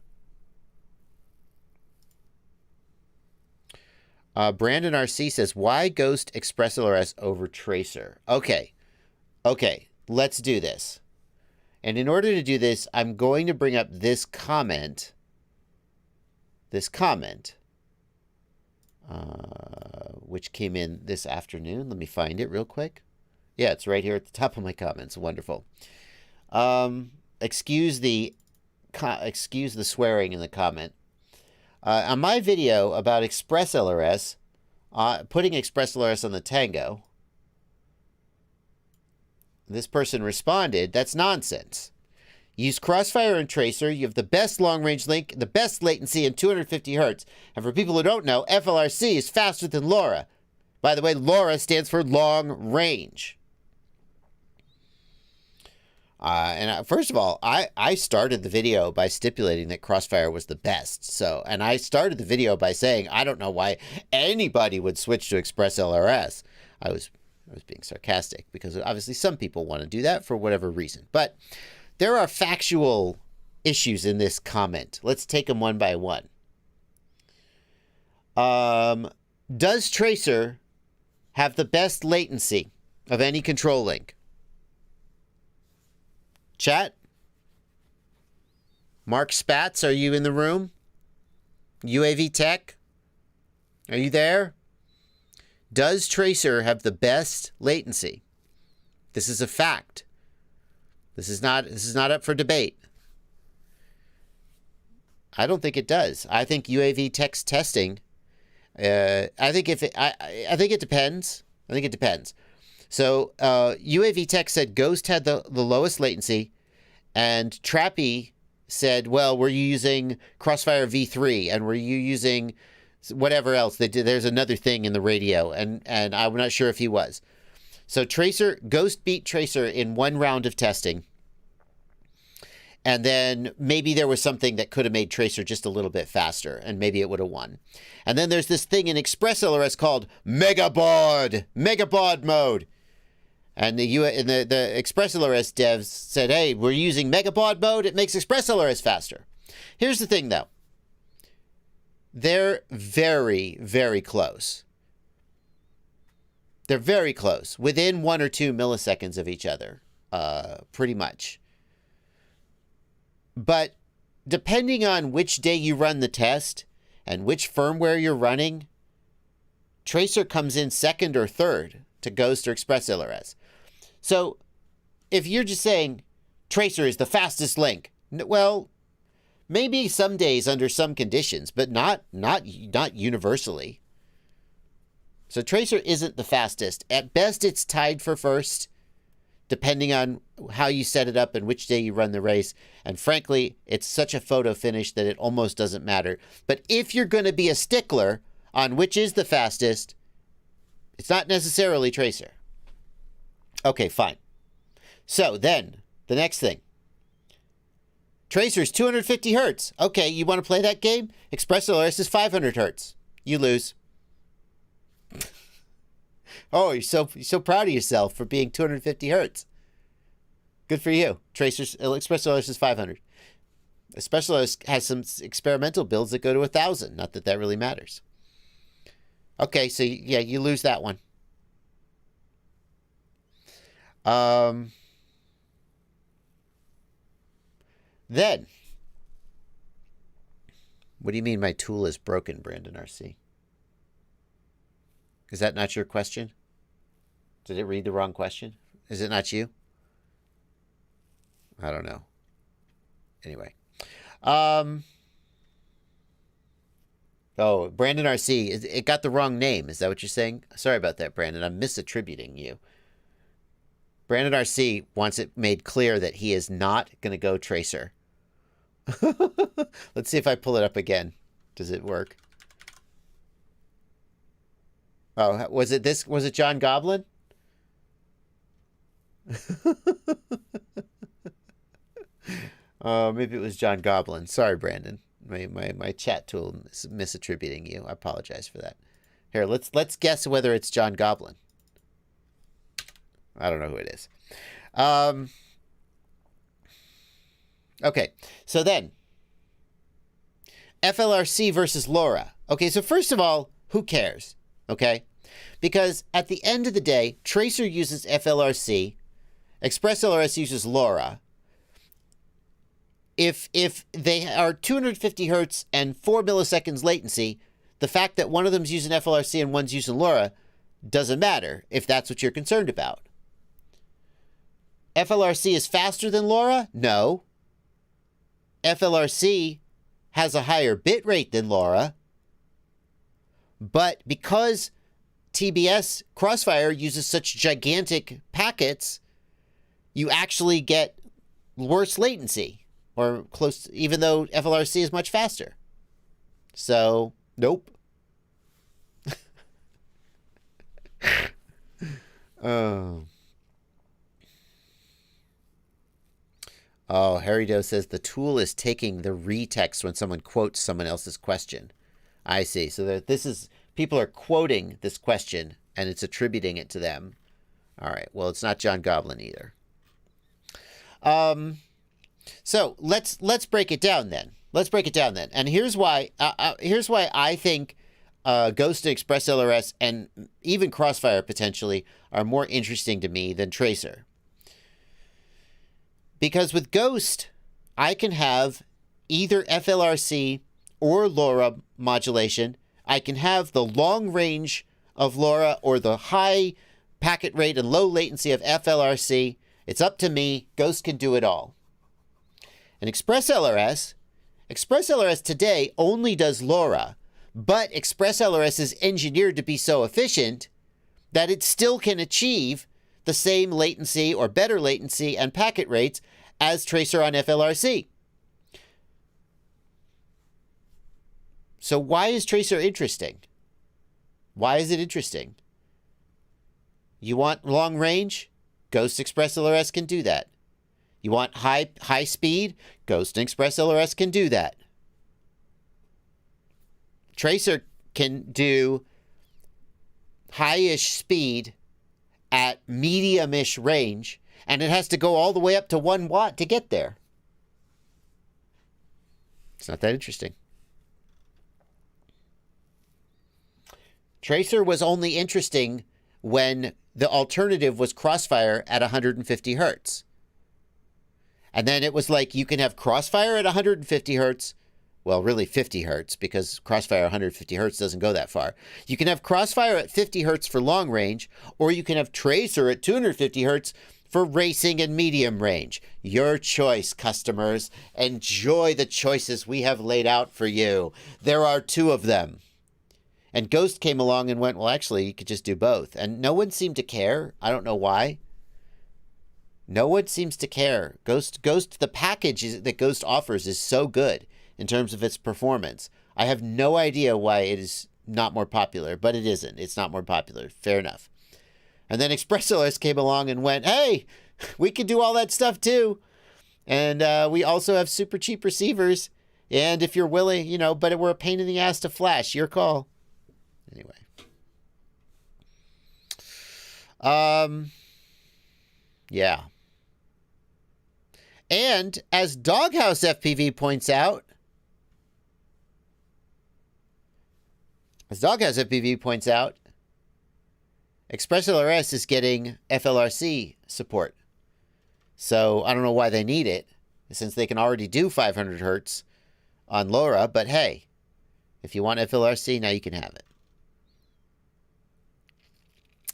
Brandon RC says, why Ghost ExpressLRS over Tracer? Okay, let's do this. And in order to do this, I'm going to bring up this comment. Which came in this afternoon. Let me find it real quick. Yeah, it's right here at the top of my comments. Wonderful. Excuse the swearing in the comment. On my video about ExpressLRS, putting ExpressLRS on the Tango, this person responded, that's nonsense. Use Crossfire and Tracer. You have the best long-range link, the best latency, and 250 hertz. And for people who don't know, FLRC is faster than Lora. By the way, Lora stands for long range. First of all, I started the video by stipulating that Crossfire was the best. And I started the video by saying, I don't know why anybody would switch to ExpressLRS. I was being sarcastic because obviously some people want to do that for whatever reason. But there are factual issues in this comment. Let's take them one by one. Does Tracer have the best latency of any control link? Chat? Mark Spatz, are you in the room? UAV Tech? Are you there? Does Tracer have the best latency? This is a fact. This is not up for debate. I don't think it does. I think UAV Tech's testing. I think it depends. I think it depends. So UAV Tech said Ghost had the lowest latency, and Trappy said, well, were you using Crossfire V3, and were you using whatever else they did? There's another thing in the radio, and I'm not sure if he was. So Ghost beat Tracer in one round of testing, and then maybe there was something that could have made Tracer just a little bit faster, and maybe it would have won. And then there's this thing in ExpressLRS called Megabaud mode. And the ExpressLRS devs said, hey, we're using Megabaud mode. It makes ExpressLRS faster. Here's the thing, though. They're very, very close. They're very close. Within 1 or 2 milliseconds of each other, pretty much. But depending on which day you run the test and which firmware you're running, Tracer comes in second or third to Ghost or ExpressLRS. So if you're just saying Tracer is the fastest link, well, maybe some days under some conditions, but not universally. So Tracer isn't the fastest. At best, it's tied for first, depending on how you set it up and which day you run the race. And frankly, it's such a photo finish that it almost doesn't matter. But if you're going to be a stickler on which is the fastest, it's not necessarily Tracer. Okay, fine. So then, the next thing. Tracer's 250 hertz. Okay, you want to play that game? ExpressLRS is 500 hertz. You lose. Oh, you're so proud of yourself for being 250 hertz. Good for you. ExpressLRS is 500. ExpressLRS has some experimental builds that go to 1,000. Not that that really matters. Okay, so yeah, you lose that one. Then, what do you mean my tool is broken, Brandon RC? Is that not your question? Did it read the wrong question? Is it not you? I don't know. Anyway. Oh, Brandon RC, it got the wrong name. Is that what you're saying? Sorry about that, Brandon. I'm misattributing you. Brandon RC wants it made clear that he is not going to go Tracer. Let's see if I pull it up again. Does it work? Oh, was it John Goblin? Maybe it was John Goblin. Sorry, Brandon. My chat tool is misattributing you. I apologize for that. Here, let's guess whether it's John Goblin. I don't know who it is. Okay, so then FLRC versus Lora. Okay, so first of all, who cares? Okay, because at the end of the day, Tracer uses FLRC, ExpressLRS uses Lora. If they are 250 hertz and 4 milliseconds latency, the fact that one of them's using FLRC and one's using Lora doesn't matter if that's what you're concerned about. FLRC is faster than Lora? No. FLRC has a higher bit rate than Lora. But because TBS Crossfire uses such gigantic packets, you actually get worse latency. Or close, even though FLRC is much faster. So, nope. Oh, Harry Doe says the tool is taking the retext when someone quotes someone else's question. I see. So people are quoting this question and it's attributing it to them. All right. Well, it's not John Goblin either. So let's break it down then. And here's why I think Ghost and ExpressLRS and even Crossfire potentially are more interesting to me than Tracer. Because with Ghost, I can have either FLRC or Lora modulation. I can have the long range of Lora or the high packet rate and low latency of FLRC. It's up to me. Ghost can do it all. And ExpressLRS today only does Lora, but ExpressLRS is engineered to be so efficient that it still can achieve the same latency or better latency and packet rates as Tracer on FLRC. So why is Tracer interesting? Why is it interesting? You want long range? Ghost ExpressLRS can do that. You want high speed? Ghost and ExpressLRS can do that. Tracer can do high-ish speed at medium-ish range, and it has to go all the way up to 1 watt to get there. It's not that interesting. Tracer was only interesting when the alternative was Crossfire at 150 hertz. And then it was like, you can have Crossfire at 150 hertz. Well, really 50 hertz, because Crossfire 150 hertz doesn't go that far. You can have Crossfire at 50 hertz for long range, or you can have Tracer at 250 hertz for racing and medium range. Your choice, customers. Enjoy the choices we have laid out for you. There are 2 of them. And Ghost came along and went, well, actually, you could just do both. And no one seemed to care. I don't know why. No one seems to care. Ghost, the package that Ghost offers is so good in terms of its performance. I have no idea why it is not more popular, but it isn't. It's not more popular. Fair enough. And then ExpressLRS came along and went, hey, we can do all that stuff too. And we also have super cheap receivers. And if you're willing, you know, but we're a pain in the ass to flash. Your call. Anyway. Yeah. And as Doghouse FPV points out, ExpressLRS is getting FLRC support. So I don't know why they need it, since they can already do 500 hertz on Lora. But hey, if you want FLRC, now you can have it.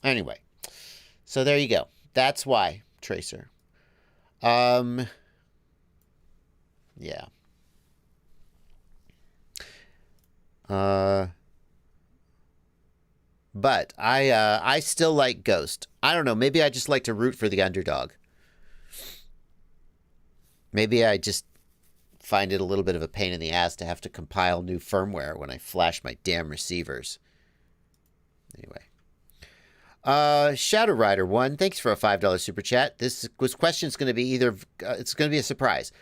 Anyway, so there you go. That's why, Tracer. Yeah. But I still like Ghost. I don't know. Maybe I just like to root for the underdog. Maybe I just find it a little bit of a pain in the ass to have to compile new firmware when I flash my damn receivers. Anyway. Shadow Rider 1, thanks for a $5 super chat. This question's going to be it's going to be a surprise.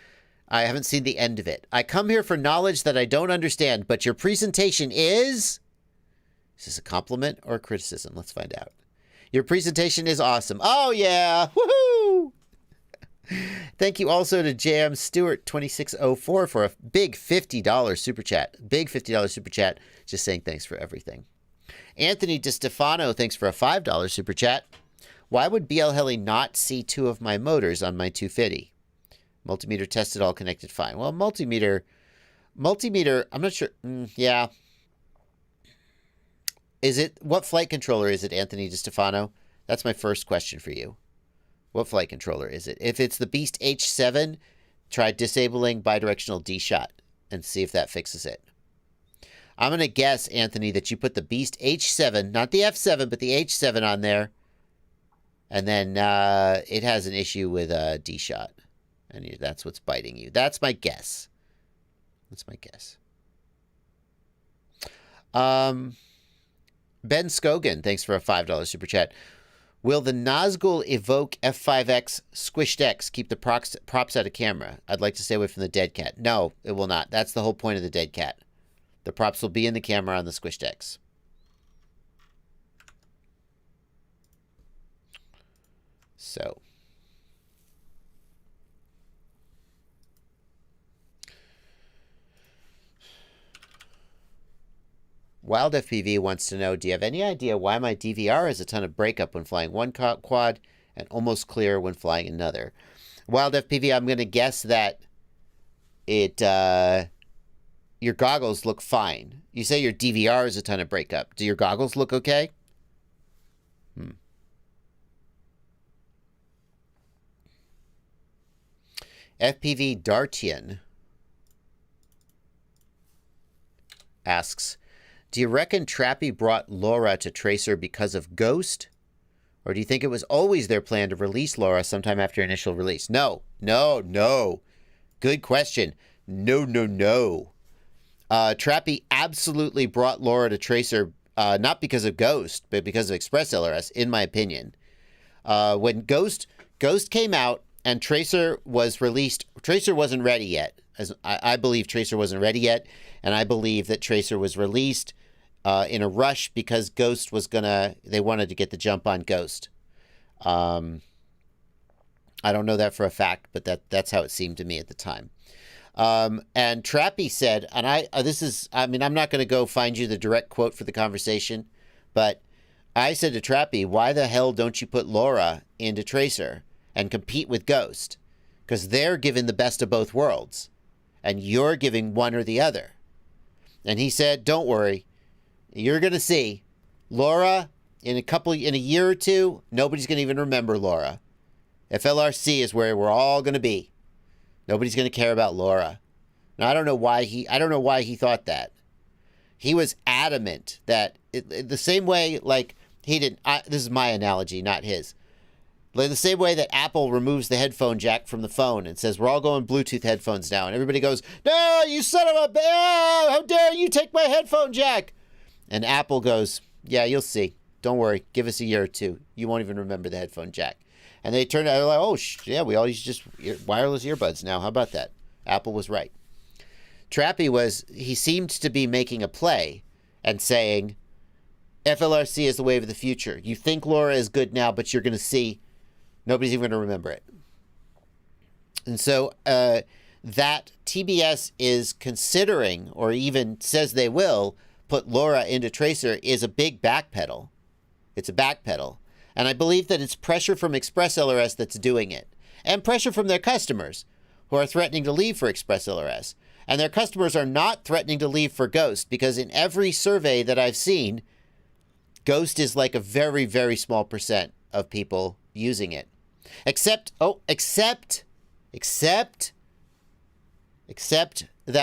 I haven't seen the end of it. I come here for knowledge that I don't understand, but your presentation is this a compliment or a criticism? Let's find out. Your presentation is awesome. Oh, yeah. Woohoo! Thank you also to Jam Stewart 2604 for a big $50 super chat. Big $50 super chat. Just saying thanks for everything. Anthony DiStefano, thanks for a $5 super chat. Why would BL Heli not see 2 of my motors on my 250? Multimeter tested, all connected fine. Well, multimeter, I'm not sure. Yeah. What flight controller is it, Anthony DiStefano? That's my first question for you. What flight controller is it? If it's the Beast H7, try disabling bidirectional D-shot and see if that fixes it. I'm going to guess, Anthony, that you put the Beast H7, not the F7, but the H7 on there. And then it has an issue with D-shot. And that's what's biting you. That's my guess. That's my guess. Ben Scogan, thanks for a $5 super chat. Will the Nazgul Evoke F5X Squished X keep the props out of camera? I'd like to stay away from the dead cat. No, it will not. That's the whole point of the dead cat. The props will be in the camera on the Squished X. So. Wild FPV wants to know, do you have any idea why my DVR has a ton of breakup when flying one quad and almost clear when flying another? Wild FPV, I'm going to guess that your goggles look fine. You say your DVR has a ton of breakup. Do your goggles look okay? FPV Dartian asks, do you reckon Trappy brought Lora to Tracer because of Ghost? Or do you think it was always their plan to release Lora sometime after initial release? No. Good question. No. Trappy absolutely brought Lora to Tracer, not because of Ghost, but because of ExpressLRS, in my opinion. When Ghost came out and Tracer was released, Tracer wasn't ready yet. I believe Tracer wasn't ready yet, and I believe that Tracer was released in a rush because Ghost was they wanted to get the jump on Ghost. I don't know that for a fact, but that's how it seemed to me at the time. And Trappy said, and I'm not going to go find you the direct quote for the conversation, but I said to Trappy, why the hell don't you put Lora into Tracer and compete with Ghost? Because they're given the best of both worlds, and you're giving one or the other. And he said, don't worry, you're going to see Lora in a year or two. Nobody's going to even remember Lora. FLRC is where we're all going to be. Nobody's going to care about Lora. Now, I don't know why he thought that. He was adamant that the same way, like he didn't. This is my analogy, not his. Like the same way that Apple removes the headphone jack from the phone and says we're all going Bluetooth headphones now, and everybody goes, "No, you son of a! How dare you take my headphone jack?" And Apple goes, "Yeah, you'll see. Don't worry. Give us a year or two. You won't even remember the headphone jack." And they turned out, they're like, "Oh, yeah, we all use just wireless earbuds now. How about that?" Apple was right. Trappy he seemed to be making a play and saying, FLRC is the wave of the future. You think Lora is good now, but you're going to see nobody's even going to remember it. And so that TBS is considering, or even says they will, put Lora into Tracer is a big backpedal. It's a backpedal. And I believe that it's pressure from ExpressLRS that's doing it. And pressure from their customers who are threatening to leave for ExpressLRS. And their customers are not threatening to leave for Ghost, because in every survey that I've seen, Ghost is like a very, very small percent of people using it. Except that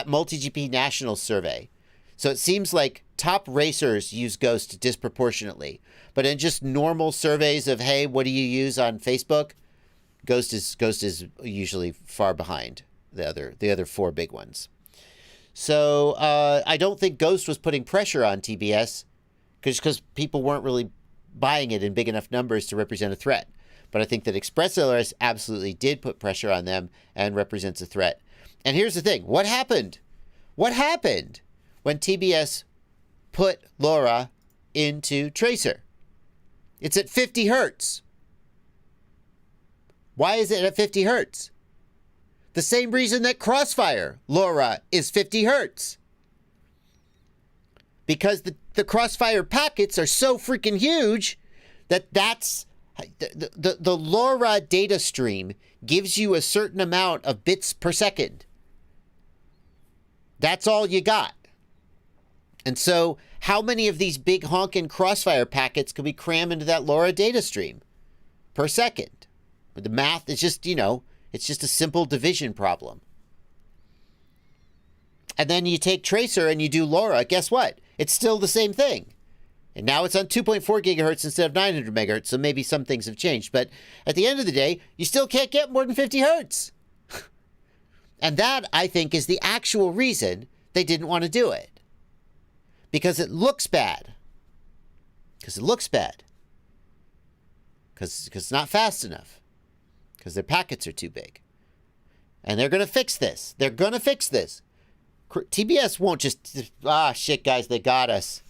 MultiGP National survey. So it seems like top racers use Ghost disproportionately. But in just normal surveys of, hey, what do you use on Facebook? Ghost is usually far behind the other four big ones. So I don't think Ghost was putting pressure on TBS because people weren't really buying it in big enough numbers to represent a threat. But I think that ExpressLRS absolutely did put pressure on them and represents a threat. And here's the thing. What happened? What happened when TBS put Lora into Tracer? It's at 50 hertz. Why is it at 50 hertz? The same reason that Crossfire Lora is 50 hertz. Because the Crossfire packets are so freaking huge that's the Lora data stream gives you a certain amount of bits per second. That's all you got. And so how many of these big honking Crossfire packets can we cram into that Lora data stream per second? The math is just, it's just a simple division problem. And then you take Tracer and you do Lora. Guess what? It's still the same thing. And now it's on 2.4 gigahertz instead of 900 megahertz, so maybe some things have changed. But at the end of the day, you still can't get more than 50 hertz. And that, I think, is the actual reason they didn't want to do it. Because it looks bad. Because it's not fast enough. Because their packets are too big. And they're going to fix this. TBS won't just, shit, guys, they got us.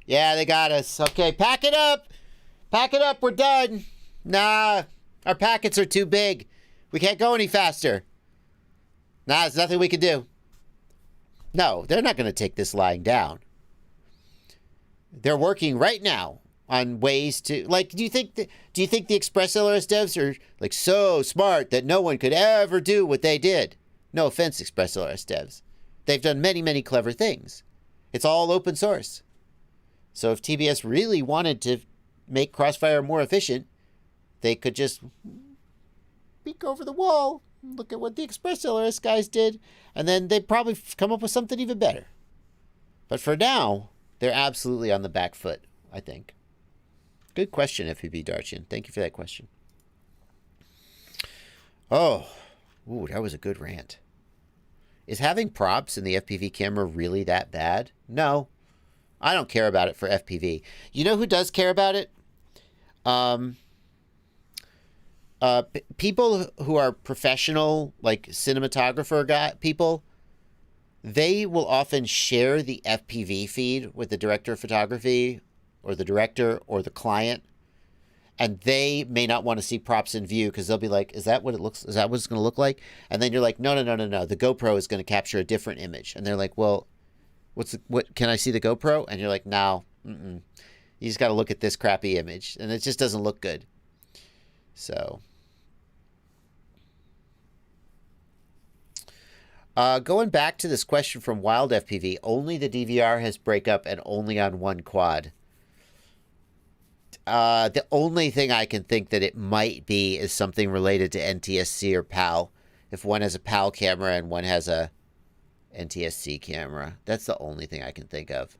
Yeah, they got us. Okay, pack it up. We're done. Nah, our packets are too big. We can't go any faster. Nah, there's nothing we can do. No, they're not going to take this lying down. they're working right now on ways to, like, do you think the ExpressLRS devs are like so smart that no one could ever do what they did? No offense, ExpressLRS devs. They've done many, many clever things. It's all open source. So if TBS really wanted to make Crossfire more efficient, they could just peek over the wall, look at what the ExpressLRS guys did, and then they'd probably come up with something even better. But for now, they're absolutely on the back foot, I think. Good question, FPB Darchin. Thank you for that question. Oh, ooh, that was a good rant. Is having props in the FPV camera really that bad? No. I don't care about it for FPV. You know who does care about it? People who are professional, like cinematographer people, they will often share the FPV feed with the director of photography or the director or the client. And they may not want to see props in view because they'll be like, is that what it looks? Is that what it's going to look like? And then you're like, no. The GoPro is going to capture a different image. And they're like, well, what can I see the GoPro? And you're like, no, you just got to look at this crappy image. And it just doesn't look good. So. Going back to this question from Wild FPV, only the DVR has breakup and only on one quad. The only thing I can think that it might be is something related to NTSC or PAL. If one has a PAL camera and one has a NTSC camera. That's the only thing I can think of.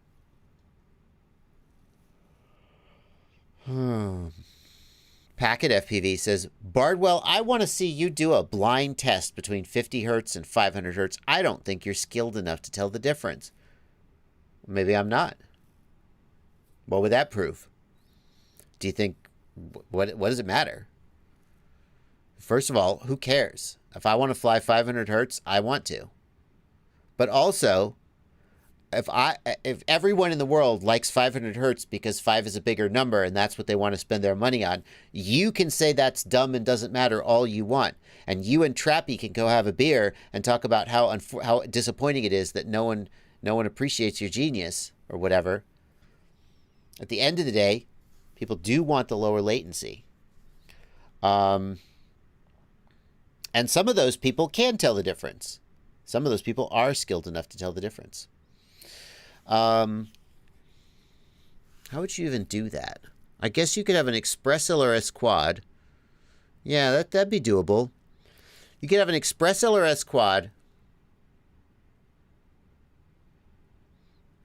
Packet FPV says, Bardwell, I want to see you do a blind test between 50 hertz and 500 hertz. I don't think you're skilled enough to tell the difference. Maybe I'm not. What would that prove? Do you think, what does it matter? First of all, who cares? If I want to fly 500 hertz, I want to. But also, if everyone in the world likes 500 hertz because 5 is a bigger number and that's what they want to spend their money on, you can say that's dumb and doesn't matter all you want. And you and Trappy can go have a beer and talk about how disappointing it is that no one appreciates your genius or whatever. At the end of the day, people do want the lower latency. And some of those people can tell the difference. Some of those people are skilled enough to tell the difference. How would you even do that? I guess you could have an ExpressLRS quad. Yeah, that'd be doable. You could have an ExpressLRS quad,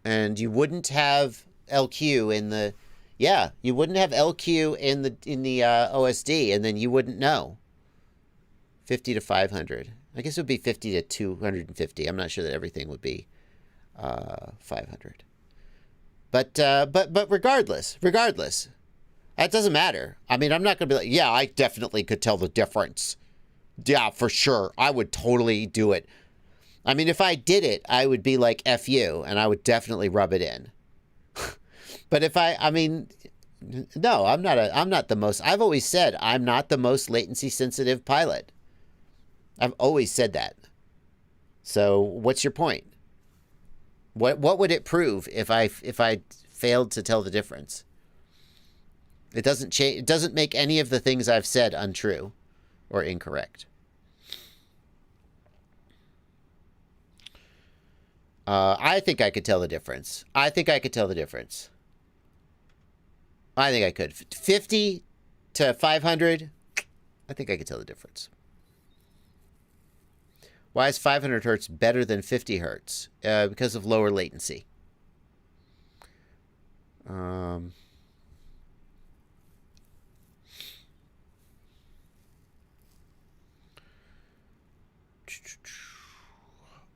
and you wouldn't have LQ in the. Yeah, you wouldn't have LQ in the OSD, and then you wouldn't know. 50 to 500. I guess it would be 50 to 250. I'm not sure that everything would be 500. But regardless, that doesn't matter. I mean, I'm not going to be like, yeah, I definitely could tell the difference. Yeah, for sure. I would totally do it. I mean, if I did it, I would be like, F you, and I would definitely rub it in. But if I mean, no, I'm not the most, I've always said I'm not the most latency sensitive pilot. I've always said that. So what's your point? What would it prove if I failed to tell the difference? It doesn't change. It doesn't make any of the things I've said untrue or incorrect. I think I could tell the difference. I think I could. 50 to 500, I think I could tell the difference. Why is 500 hertz better than 50 hertz? Because of lower latency. I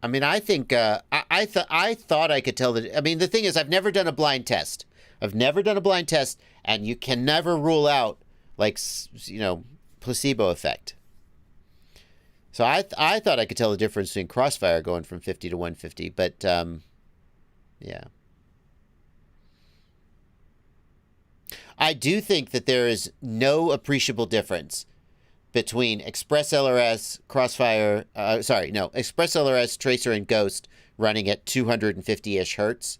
mean, I think I thought I could tell that. I mean, the thing is, I've never done a blind test. And you can never rule out, like, placebo effect. So I thought I could tell the difference between Crossfire going from 50 to 150, but yeah. I do think that there is no appreciable difference between ExpressLRS, ExpressLRS, Tracer, and Ghost running at 250-ish hertz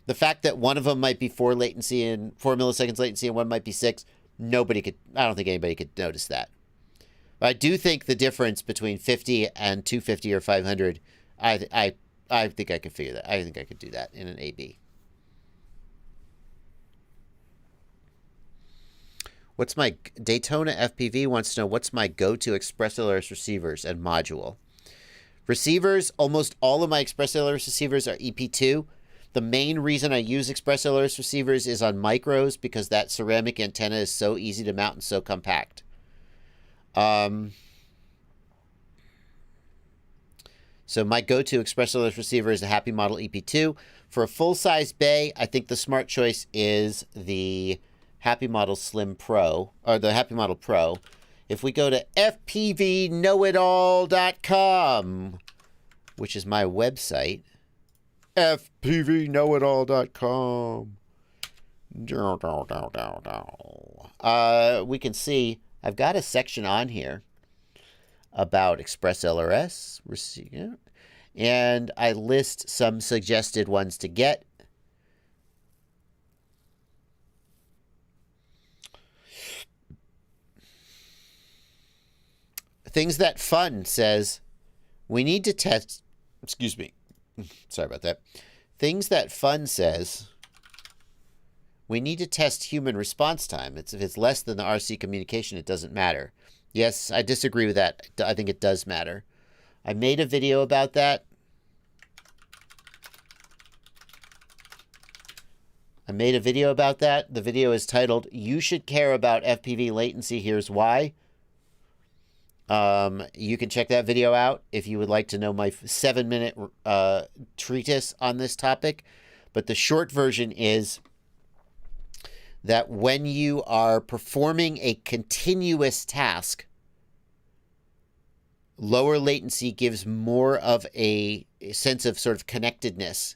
The fact that one of them might be 4 milliseconds latency and one might be 6, I don't think anybody could notice that. But I do think the difference between 50 and 250 or 500, I think I could figure that. I think I could do that in an AB. What's my Daytona FPV wants to know what's my go-to ExpressLRS receivers and module. Receivers, almost all of my ExpressLRS receivers are EP2. The main reason I use ExpressLRS receivers is on micros because that ceramic antenna is so easy to mount and so compact. So my go-to ExpressLRS receiver is the Happy Model EP2. For a full-size bay, I think the smart choice is the Happy Model Slim Pro, or the Happy Model Pro. If we go to fpvknowitall.com, which is my website, fpvknowitall.com, we can see I've got a section on here about ExpressLRS, and I list some suggested ones to get. Things That Fun says, we need to test, excuse me, sorry about that. Things That Fun says, we need to test human response time. If it's less than the RC communication, it doesn't matter. Yes, I disagree with that. I think it does matter. I made a video about that. The video is titled, You Should Care About FPV Latency, Here's Why. You can check that video out if you would like to know my 7-minute treatise on this topic. But the short version is that when you are performing a continuous task, lower latency gives more of a sense of sort of connectedness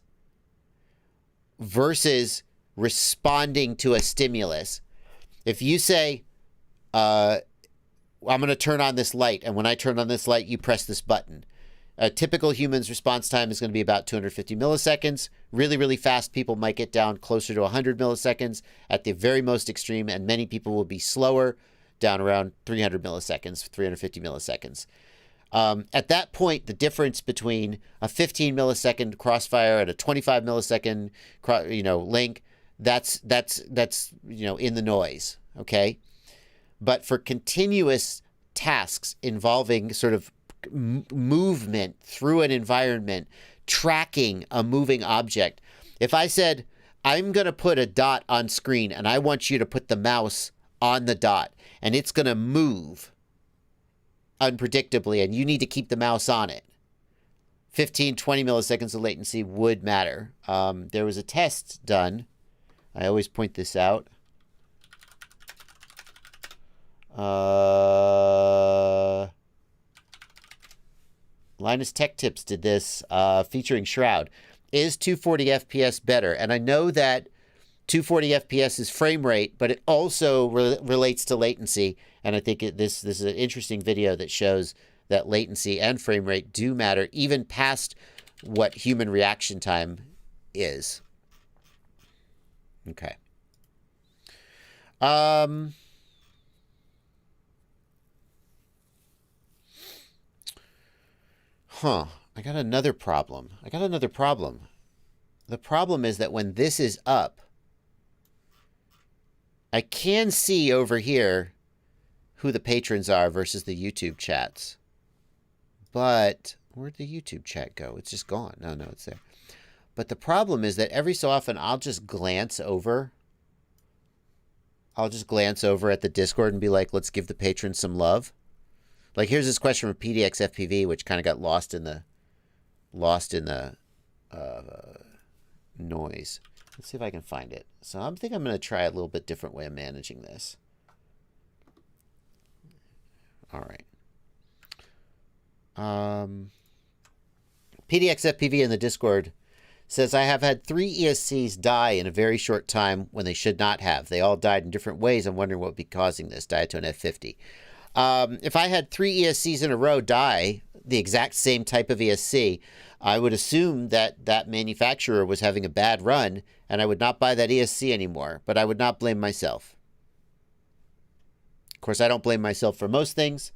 versus responding to a stimulus. If you say, I'm going to turn on this light, and when I turn on this light, you press this button. A typical human's response time is going to be about 250 milliseconds. Really, really fast people might get down closer to 100 milliseconds at the very most extreme, and many people will be slower, down around 300 milliseconds, 350 milliseconds. At that point, the difference between a 15 millisecond crossfire and a 25 millisecond, link, that's in the noise, okay? But for continuous tasks involving sort of movement through an environment, tracking a moving object. If I said, I'm going to put a dot on screen and I want you to put the mouse on the dot and it's going to move unpredictably and you need to keep the mouse on it, 15, 20 milliseconds of latency would matter. There was a test done. I always point this out. Linus Tech Tips did this featuring Shroud. Is 240 FPS better? And I know that 240 FPS is frame rate, but it also relates to latency. And I think this is an interesting video that shows that latency and frame rate do matter, even past what human reaction time is. Okay. I got another problem. The problem is that when this is up, I can see over here who the patrons are versus the YouTube chats. But where'd the YouTube chat go? It's just gone. No, it's there. But the problem is that every so often I'll just glance over. I'll just glance over at the Discord and be like, let's give the patrons some love. Like, here's this question from PDX FPV, which kind of got lost in the noise. Let's see if I can find it. So I think I'm going to try a little bit different way of managing this. All right. PDX FPV in the Discord says, I have had 3 ESCs die in a very short time when they should not have. They all died in different ways. I'm wondering what would be causing this. Diatone F50. If I had 3 ESCs in a row die, the exact same type of ESC, I would assume that that manufacturer was having a bad run, and I would not buy that ESC anymore, but I would not blame myself. Of course, I don't blame myself for most things,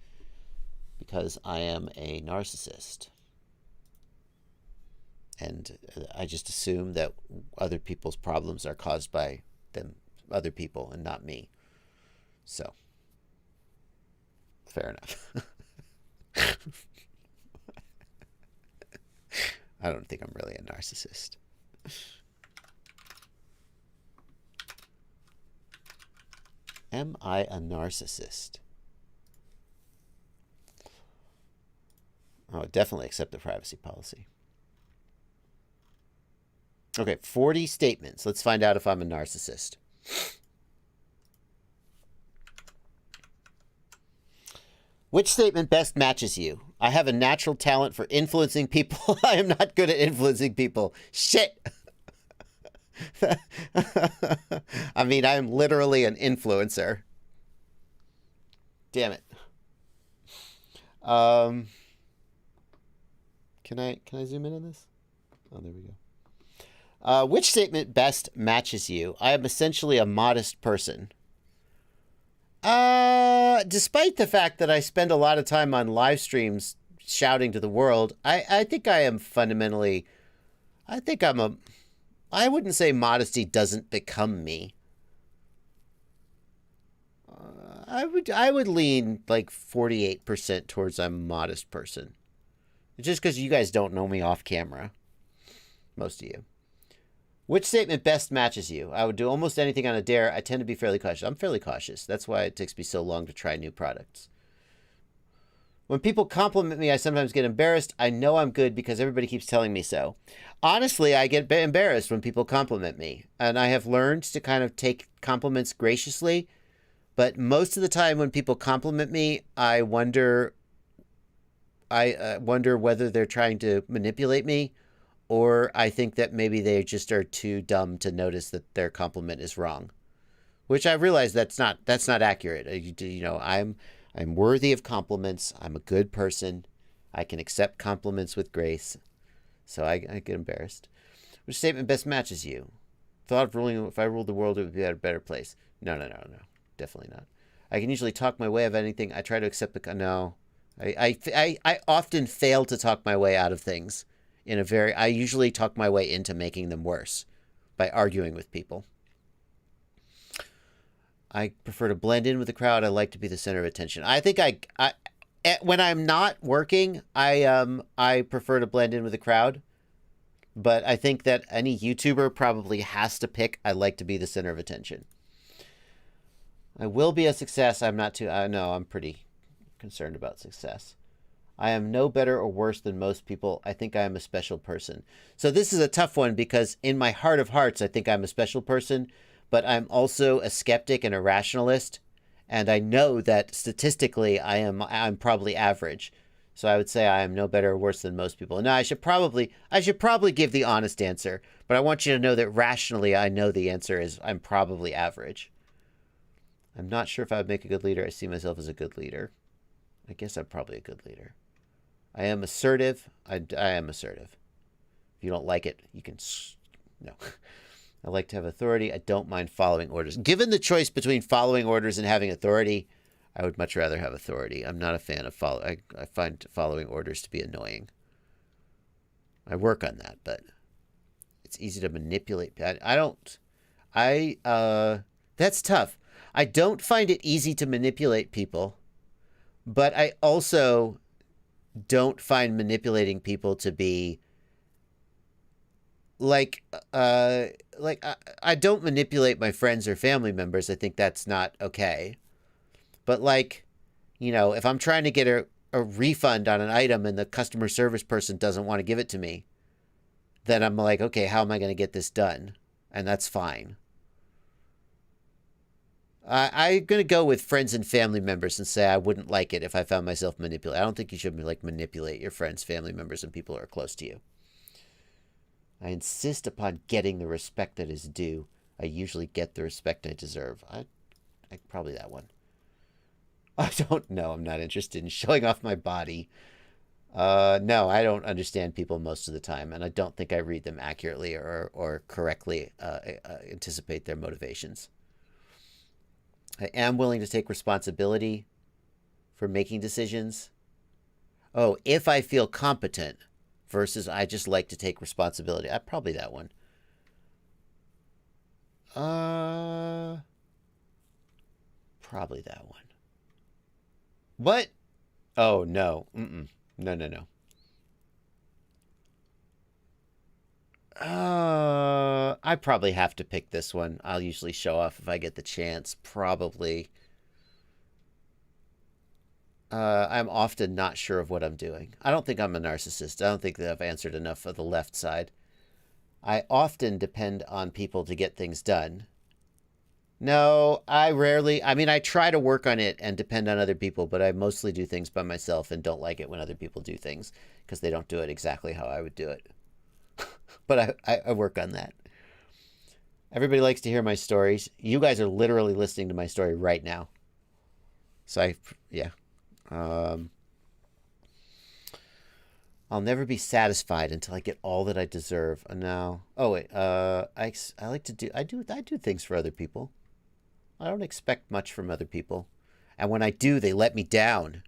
because I am a narcissist. And I just assume that other people's problems are caused by them, other people, and not me. So, fair enough. I don't think I'm really a narcissist. Am I a narcissist? Oh, definitely accept the privacy policy. Okay, 40 statements. Let's find out if I'm a narcissist. Which statement best matches you? I have a natural talent for influencing people. I am not good at influencing people. Shit. I mean, I am literally an influencer. Damn it. Can I zoom in on this? Oh, there we go. Which statement best matches you? I am essentially a modest person. Despite the fact that I spend a lot of time on live streams shouting to the world, I think I am fundamentally, I wouldn't say modesty doesn't become me. I would lean like 48% towards I'm a modest person. Just because you guys don't know me off camera. Most of you. Which statement best matches you? I would do almost anything on a dare. I tend to be fairly cautious. I'm fairly cautious. That's why it takes me so long to try new products. When people compliment me, I sometimes get embarrassed. I know I'm good because everybody keeps telling me so. Honestly, I get embarrassed when people compliment me. And I have learned to kind of take compliments graciously. But most of the time when people compliment me, I wonder whether they're trying to manipulate me, or I think that maybe they just are too dumb to notice that their compliment is wrong, which I realize that's not accurate. You know, I'm worthy of compliments. I'm a good person. I can accept compliments with grace. So I get embarrassed. Which statement best matches you? Thought of ruling, if I ruled the world, it would be a better place. No. Definitely not. I can usually talk my way out of anything. I try to accept the, no. I often fail to talk my way out of things. I usually talk my way into making them worse by arguing with people. I prefer to blend in with the crowd. I like to be the center of attention. I think when I'm not working, I prefer to blend in with the crowd. But I think that any YouTuber probably has to pick, I like to be the center of attention. I will be a success. I'm not too, no, I'm pretty concerned about success. I am no better or worse than most people. I think I am a special person. So this is a tough one because in my heart of hearts, I think I'm a special person, but I'm also a skeptic and a rationalist. And I know that statistically I'm probably average. So I would say I am no better or worse than most people. Now I should probably give the honest answer, but I want you to know that rationally I know the answer is I'm probably average. I'm not sure if I would make a good leader. I see myself as a good leader. I guess I'm probably a good leader. I am assertive. I am assertive. If you don't like it, you can... No. I like to have authority. I don't mind following orders. Given the choice between following orders and having authority, I would much rather have authority. I'm not a fan of I find following orders to be annoying. I work on that, but it's easy to manipulate. That's tough. I don't find it easy to manipulate people, but I also don't find manipulating people to be I don't manipulate my friends or family members. I think that's not okay. But if I'm trying to get a refund on an item and the customer service person doesn't want to give it to me, then I'm like, okay, how am I going to get this done? And that's fine. I'm going to go with friends and family members and say I wouldn't like it if I found myself manipulated. I don't think you should manipulate your friends, family members, and people who are close to you. I insist upon getting the respect that is due. I usually get the respect I deserve. Probably that one. I don't know. I'm not interested in showing off my body. No, I don't understand people most of the time, and I don't think I read them accurately or correctly anticipate their motivations. I am willing to take responsibility for making decisions. Oh, if I feel competent versus I just like to take responsibility. Probably that one. Probably that one. What? Oh, no. No, no, no. I probably have to pick this one. I'll usually show off if I get the chance. Probably. I'm often not sure of what I'm doing. I don't think I'm a narcissist. I don't think that I've answered enough of the left side. I often depend on people to get things done. No, I rarely. I mean, I try to work on it and depend on other people, but I mostly do things by myself and don't like it when other people do things because they don't do it exactly how I would do it. But I work on that. Everybody likes to hear my stories. You guys are literally listening to my story right now. So yeah. I'll never be satisfied until I get all that I deserve. No. Oh wait. I like to do. I do things for other people. I don't expect much from other people, and when I do, they let me down.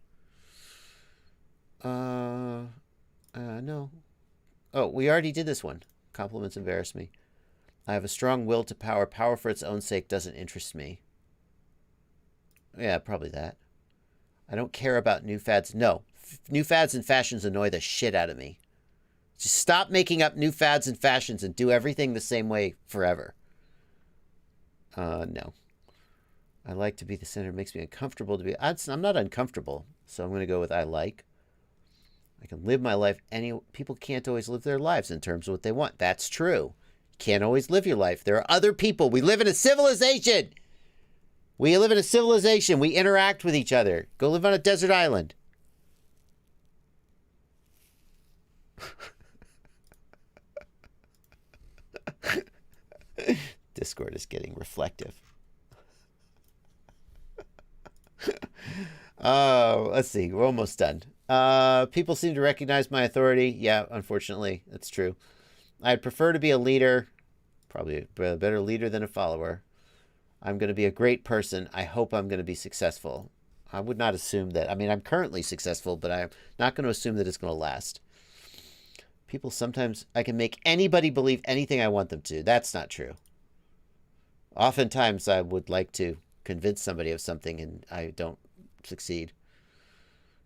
No. Oh, we already did this one. Compliments embarrass me. I have a strong will to power. Power for its own sake doesn't interest me. Yeah, probably that. I don't care about new fads. No. New fads and fashions annoy the shit out of me. Just stop making up new fads and fashions and do everything the same way forever. No. I like to be the center. It makes me uncomfortable to be... I'm not uncomfortable, so I'm going to go with I like. I can live my life people can't always live their lives in terms of what they want. That's true. You can't always live your life. There are other people. We live in a civilization. We live in a civilization. We interact with each other. Go live on a desert island. Discord is getting reflective. Oh, let's see. We're almost done. People seem to recognize my authority. Yeah, unfortunately, that's true. I'd prefer to be a leader. Probably a better leader than a follower. I'm going to be a great person. I hope I'm going to be successful. I would not assume that. I mean, I'm currently successful, but I'm not going to assume that it's going to last. People sometimes, I can make anybody believe anything I want them to. That's not true. Oftentimes, I would like to convince somebody of something and I don't succeed.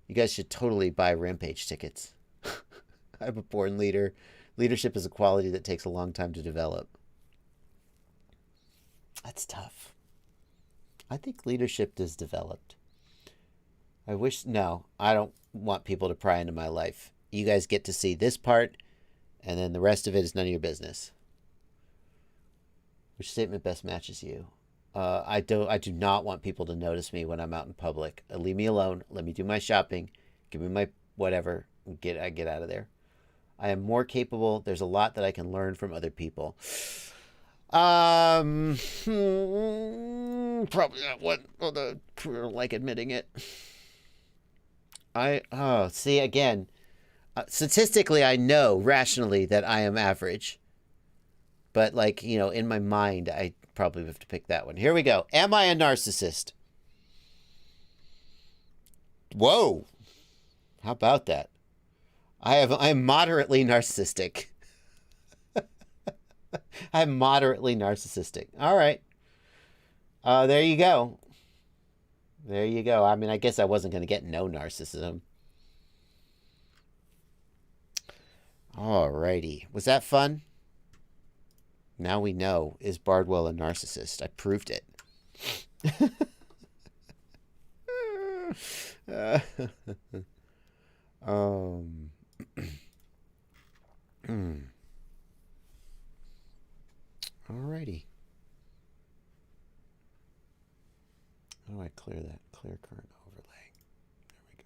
You guys should totally buy Rampage tickets. I'm a born leader. Leadership is a quality that takes a long time to develop. That's tough. I think leadership is developed. No, I don't want people to pry into my life. You guys get to see this part, and then the rest of it is none of your business. Which statement best matches you? I do not want people to notice me when I'm out in public. Leave me alone. Let me do my shopping. Give me my whatever. Get out of there. I am more capable. There's a lot that I can learn from other people. Probably not what I don't like admitting it. See again. Statistically, I know rationally that I am average. But like, in my mind, I probably have to pick that one. Here we go. Am I a narcissist? Whoa. How about that? I'm moderately narcissistic. I'm moderately narcissistic. All right. There you go. There you go. I mean, I guess I wasn't going to get no narcissism. All righty. Was that fun? Now we know, is Bardwell a narcissist? I proved it. Alrighty. How do I clear that? Clear current overlay. There we go.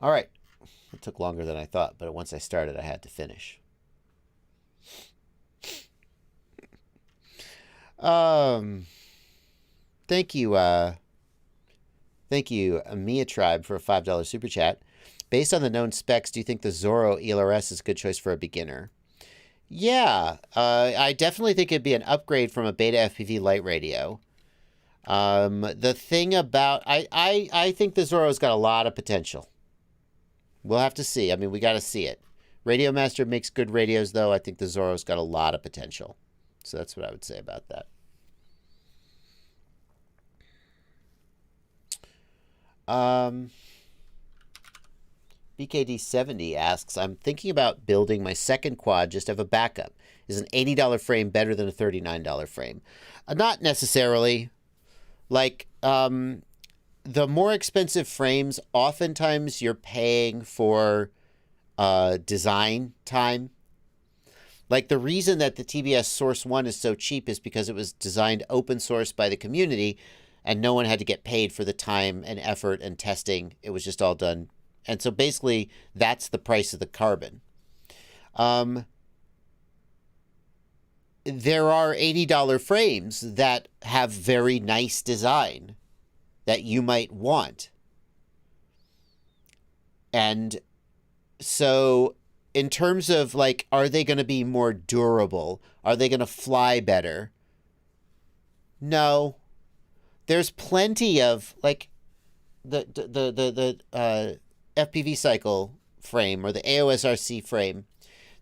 All right. It took longer than I thought, but once I started, I had to finish. Thank you, Mia Tribe, for a $5 super chat. Based on the known specs, do you think the Zorro ELRS is a good choice for a beginner? Yeah, I definitely think it'd be an upgrade from a Beta FPV light radio. The thing about I think the Zorro's got a lot of potential. We'll have to see. I mean, we got to see it. Radio Master makes good radios, though. I think the Zorro's got a lot of potential. So that's what I would say about that. BKD70 asks, I'm thinking about building my second quad just to have a backup. Is an $80 frame better than a $39 frame? Not necessarily. Like, the more expensive frames, oftentimes you're paying for design time. Like, the reason that the TBS Source 1 is so cheap is because it was designed open source by the community, and no one had to get paid for the time and effort and testing. It was just all done. And so basically, that's the price of the carbon. There are $80 frames that have very nice design that you might want. And so in terms of, like, are they going to be more durable? Are they going to fly better? No. There's plenty of, like, the FPV cycle frame or the AOSRC frame.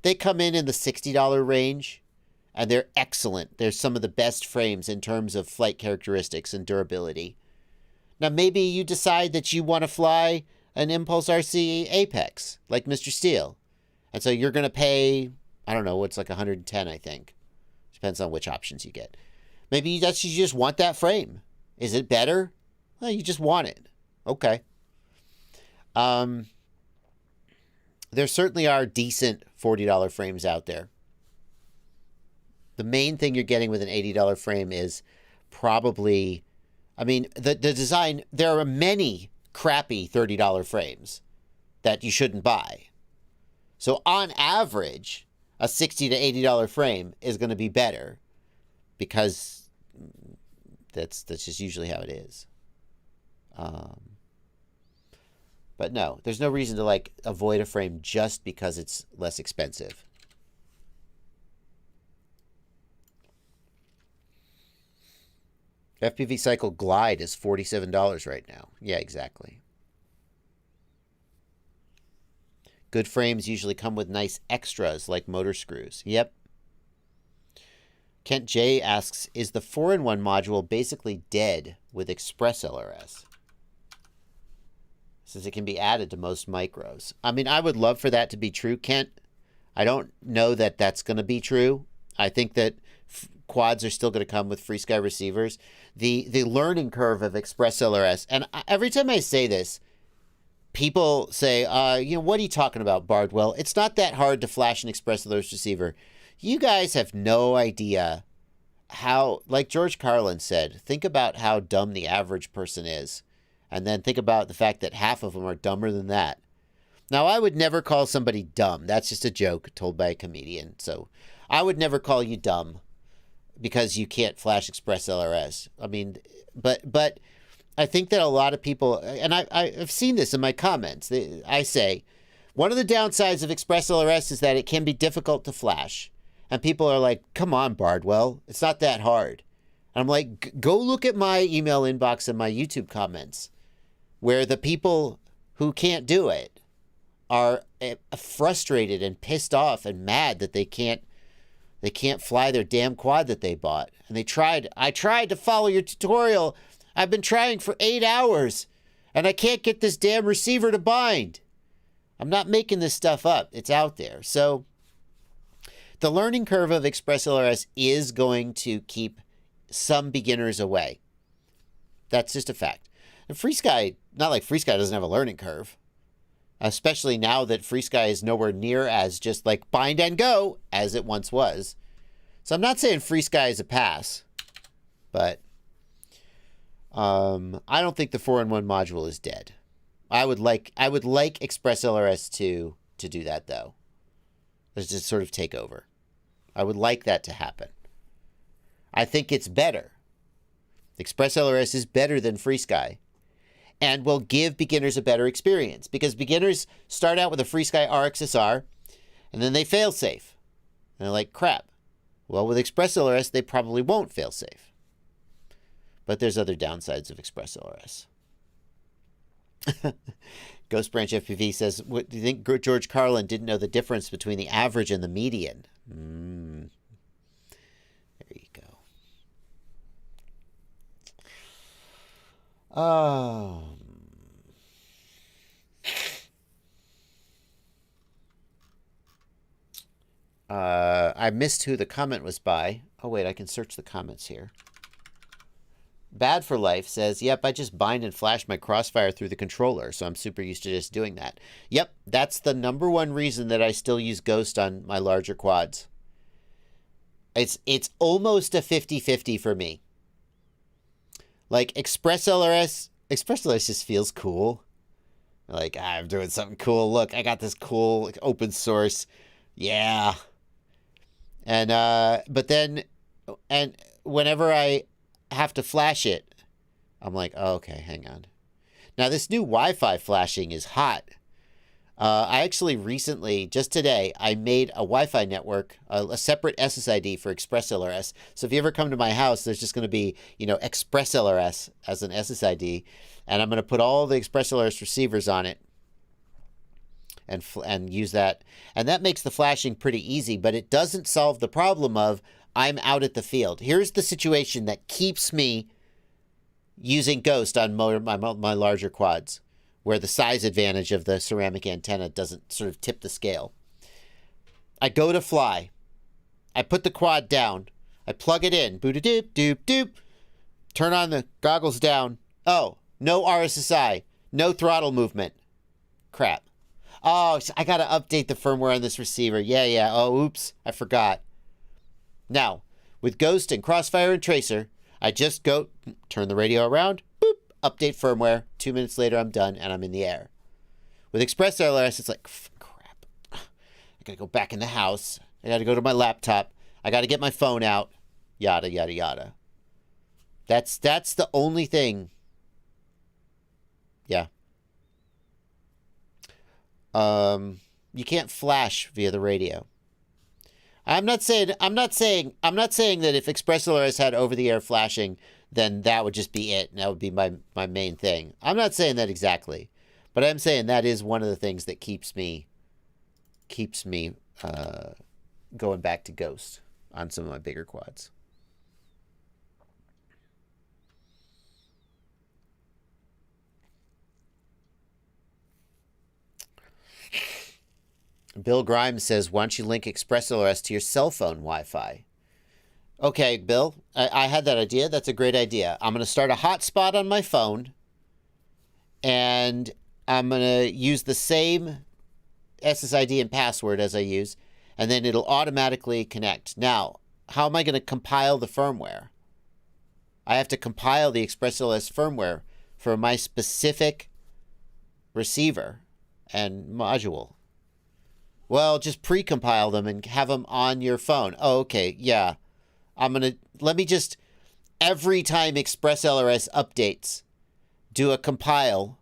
They come in the $60 range, and they're excellent. They're some of the best frames in terms of flight characteristics and durability. Now, maybe you decide that you want to fly an Impulse RC Apex, like Mr. Steele. And so you're going to pay, I don't know, it's like 110, I think. Depends on which options you get. Maybe you just want that frame. Is it better? Well, you just want it. Okay. There certainly are decent $40 frames out there. The main thing you're getting with an $80 frame is probably, I mean, the design, there are many crappy $30 frames that you shouldn't buy. So on average, a $60 to $80 frame is going to be better because that's just usually how it is. But no, there's no reason to, like, avoid a frame just because it's less expensive. FPV Cycle Glide is $47 right now. Yeah, exactly. Good frames usually come with nice extras like motor screws. Yep. Kent J asks, is the 4-in-1 module basically dead with ExpressLRS? Since it can be added to most micros. I mean, I would love for that to be true, Kent. I don't know that that's going to be true. I think that quads are still going to come with FreeSky receivers. The learning curve of ExpressLRS, and every time I say this, people say, what are you talking about, Bardwell? It's not that hard to flash an ExpressLRS receiver. You guys have no idea how, like George Carlin said, think about how dumb the average person is. And then think about the fact that half of them are dumber than that. Now, I would never call somebody dumb. That's just a joke told by a comedian. So I would never call you dumb because you can't flash ExpressLRS. I mean, but I think that a lot of people, and I've seen this in my comments. I say, one of the downsides of ExpressLRS is that it can be difficult to flash. And people are like, come on, Bardwell. It's not that hard. And I'm like, go look at my email inbox and my YouTube comments, where the people who can't do it are frustrated and pissed off and mad that they can't fly their damn quad that they bought. And I tried to follow your tutorial. I've been trying for 8 hours and I can't get this damn receiver to bind. I'm not making this stuff up. It's out there. So the learning curve of ExpressLRS is going to keep some beginners away. That's just a fact. And FreeSky, not like FreeSky doesn't have a learning curve, especially now that FreeSky is nowhere near as just like bind and go as it once was. So I'm not saying FreeSky is a pass, but I don't think the 4-in-1 module is dead. I would like ExpressLRS to do that, though. Let's just sort of take over. I would like that to happen. I think it's better. ExpressLRS is better than FreeSky and will give beginners a better experience because beginners start out with a FreeSky RxSR and then they fail safe. And they're like, crap. Well, with ExpressLRS, they probably won't fail safe. But there's other downsides of ExpressLRS. Ghost Branch FPV says, what, do you think George Carlin didn't know the difference between the average and the median? There you go. I missed who the comment was by. Oh, wait, I can search the comments here. Bad for Life says, yep, I just bind and flash my Crossfire through the controller, so I'm super used to just doing that. Yep, that's the #1 reason that I still use Ghost on my larger quads. It's almost a 50-50 for me. Like, ExpressLRS just feels cool. Like, I'm doing something cool. Look, I got this cool open source. Yeah. And, but then, and whenever I have to flash it, I'm like, oh, okay, hang on. Now, this new Wi-Fi flashing is hot. I actually recently, just today, I made a Wi-Fi network, a separate SSID for ExpressLRS. So if you ever come to my house, there's just going to be, you know, ExpressLRS as an SSID. And I'm going to put all the ExpressLRS receivers on it and use that. And that makes the flashing pretty easy, but it doesn't solve the problem of I'm out at the field. Here's the situation that keeps me using Ghost on my larger quads, where the size advantage of the ceramic antenna doesn't sort of tip the scale. I go to fly. I put the quad down. I plug it in. Boot-a-doop, doop, doop. Turn on the goggles down. Oh, no RSSI. No throttle movement. Crap. Oh, I got to update the firmware on this receiver. Yeah. Oh, oops. I forgot. Now, with Ghost and Crossfire and Tracer, I just go, turn the radio around, boop, update firmware. 2 minutes later, I'm done, and I'm in the air. With ExpressLRS, it's like, crap. I got to go back in the house. I got to go to my laptop. I got to get my phone out. Yada, yada, yada. That's the only thing. Yeah. You can't flash via the radio. I'm not saying that if ExpressLRS had over-the-air flashing, then that would just be it, and that would be my main thing. I'm not saying that exactly, but I'm saying that is one of the things that keeps me going back to Ghost on some of my bigger quads. Bill Grimes says, why don't you link ExpressLRS to your cell phone Wi-Fi? Okay, Bill, I had that idea. That's a great idea. I'm going to start a hotspot on my phone, and I'm going to use the same SSID and password as I use, and then it'll automatically connect. Now, how am I going to compile the firmware? I have to compile the ExpressLRS firmware for my specific receiver and module. Well, just pre-compile them and have them on your phone. Oh, okay, yeah. Let me just, every time ExpressLRS updates, do a compile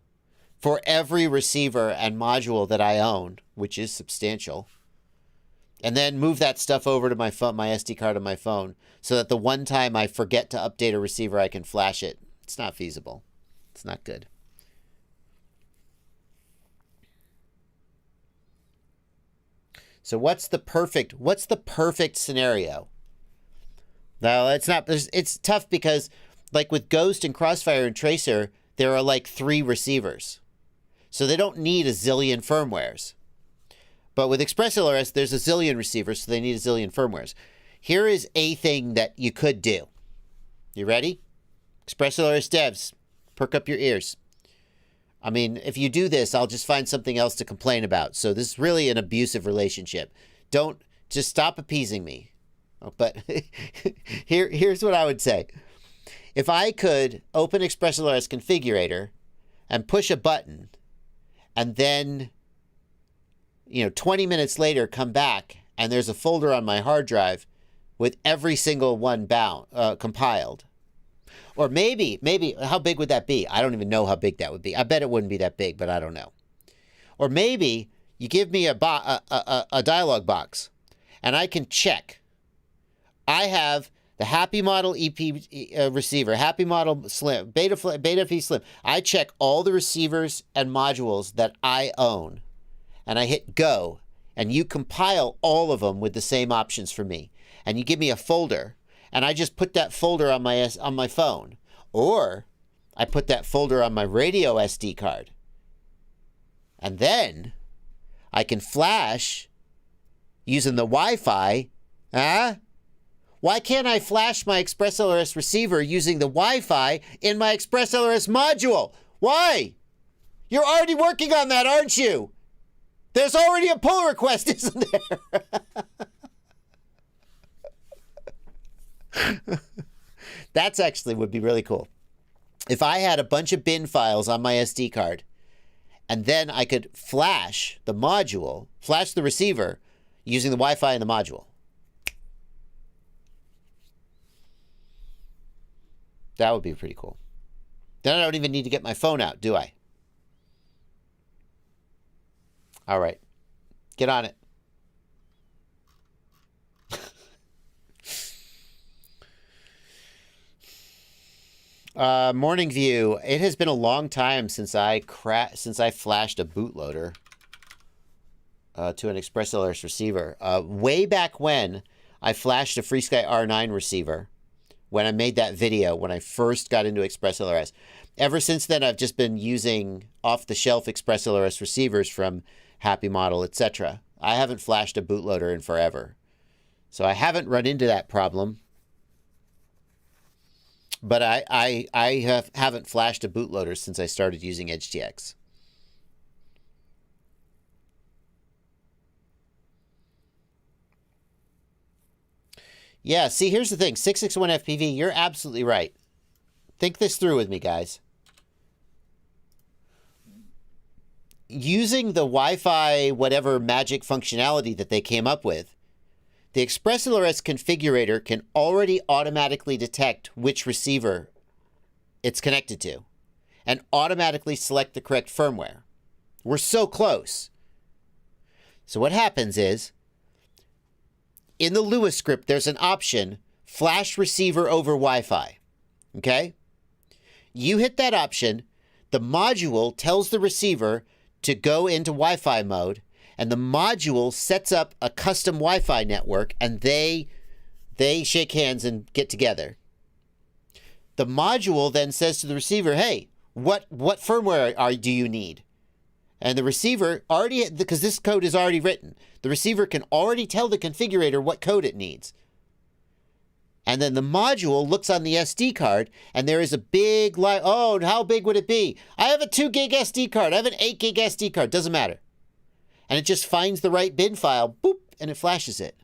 for every receiver and module that I own, which is substantial. And then move that stuff over to my phone, my SD card on my phone, so that the one time I forget to update a receiver, I can flash it. It's not feasible. It's not good. So what's the perfect scenario? Now, it's tough because, like with Ghost and Crossfire and Tracer, there are like 3 receivers. So they don't need a zillion firmwares. But with ExpressLRS, there's a zillion receivers, so they need a zillion firmwares. Here is a thing that you could do. You ready? ExpressLRS devs, perk up your ears. I mean, if you do this, I'll just find something else to complain about. So this is really an abusive relationship. Just stop appeasing me. But here's what I would say. If I could open ExpressLRS configurator and push a button, and then, 20 minutes later come back, and there's a folder on my hard drive with every single one compiled. Or maybe, how big would that be? I don't even know how big that would be. I bet it wouldn't be that big, but I don't know. Or maybe you give me a dialog box, and I can check. I have the Happy Model EP receiver, Happy Model Slim, Beta P Slim. I check all the receivers and modules that I own, and I hit go, and you compile all of them with the same options for me. And you give me a folder, and I just put that folder on my phone, or I put that folder on my radio SD card. And then I can flash using the Wi-Fi. Why can't I flash my ExpressLRS receiver using the Wi-Fi in my ExpressLRS module? Why? You're already working on that, aren't you? There's already a pull request, isn't there? That's actually would be really cool. If I had a bunch of bin files on my SD card, and then I could flash the module, flash the receiver using the Wi-Fi in the module. That would be pretty cool. Then I don't even need to get my phone out, do I? All right. Get on it. Morning View. It has been a long time since I flashed a bootloader to an ExpressLRS receiver. Way back when I flashed a FreeSky R9 receiver, when I made that video, when I first got into ExpressLRS. Ever since then, I've just been using off-the-shelf ExpressLRS receivers from Happy Model, etc. I haven't flashed a bootloader in forever. So I haven't run into that problem. But I haven't flashed a bootloader since I started using HDX. Yeah, see, here's the thing. 661 FPV, you're absolutely right. Think this through with me, guys. Using the Wi-Fi whatever magic functionality that they came up with, the ExpressLRS configurator can already automatically detect which receiver it's connected to and automatically select the correct firmware. We're so close. So what happens is, in the Lua script, there's an option, flash receiver over Wi-Fi. Okay? You hit that option, the module tells the receiver to go into Wi-Fi mode, and the module sets up a custom Wi-Fi network, and they shake hands and get together. The module then says to the receiver, hey, what firmware do you need? And the receiver already, because this code is already written, the receiver can already tell the configurator what code it needs. And then the module looks on the SD card, and there is a big line. Oh, how big would it be? I have a 2 gig SD card. I have an 8 gig SD card. Doesn't matter. And it just finds the right bin file, boop, and it flashes it.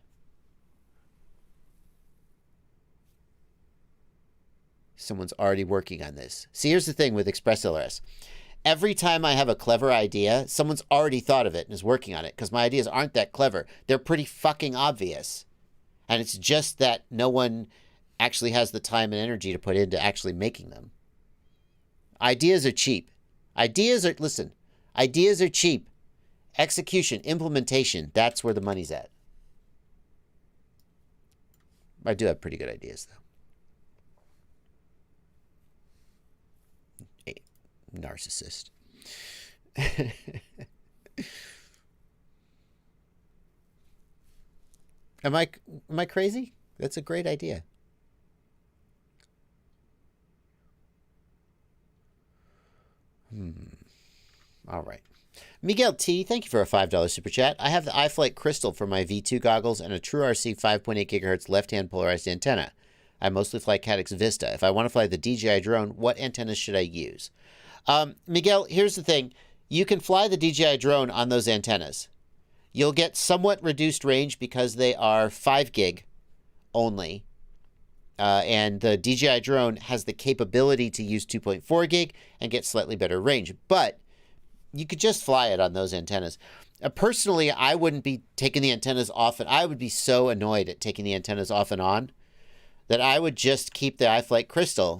Someone's already working on this. See, here's the thing with ExpressLRS. Every time I have a clever idea, someone's already thought of it and is working on it, because my ideas aren't that clever. They're pretty fucking obvious. And it's just that no one actually has the time and energy to put into actually making them. Ideas are cheap. Ideas are cheap. Execution, implementation, that's where the money's at. I do have pretty good ideas, though. Hey, narcissist. Am I crazy? That's a great idea. All right. Miguel T, thank you for a $5 super chat. I have the iFlight Crystal for my V2 goggles and a TrueRC 5.8 gigahertz left-hand polarized antenna. I mostly fly Caddx Vista. If I want to fly the DJI drone, what antennas should I use? Miguel, here's the thing. You can fly the DJI drone on those antennas. You'll get somewhat reduced range because they are 5 gig only. And the DJI drone has the capability to use 2.4 gig and get slightly better range. But you could just fly it on those antennas. Personally, I wouldn't be taking the antennas off. And I would be so annoyed at taking the antennas off and on that I would just keep the iFlight Crystal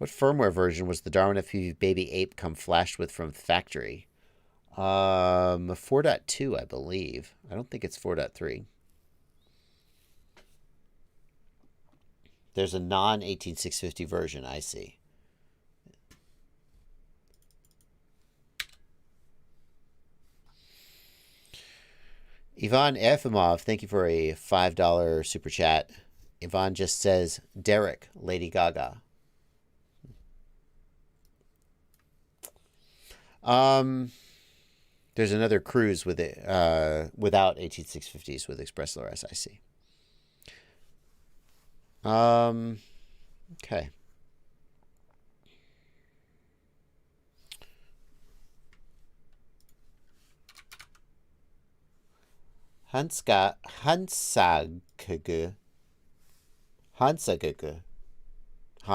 What firmware version was the Darwin FPV Baby Ape come flashed with from factory? 4.2, I believe. I don't think it's 4.3. There's a non-18650 version, I see. Ivan Efimov, thank you for a $5 super chat. Ivan just says, Derek, Lady Gaga. There's another cruise with it, without 18650s with ExpressLRS, I see. Okay. Hansagg, Hans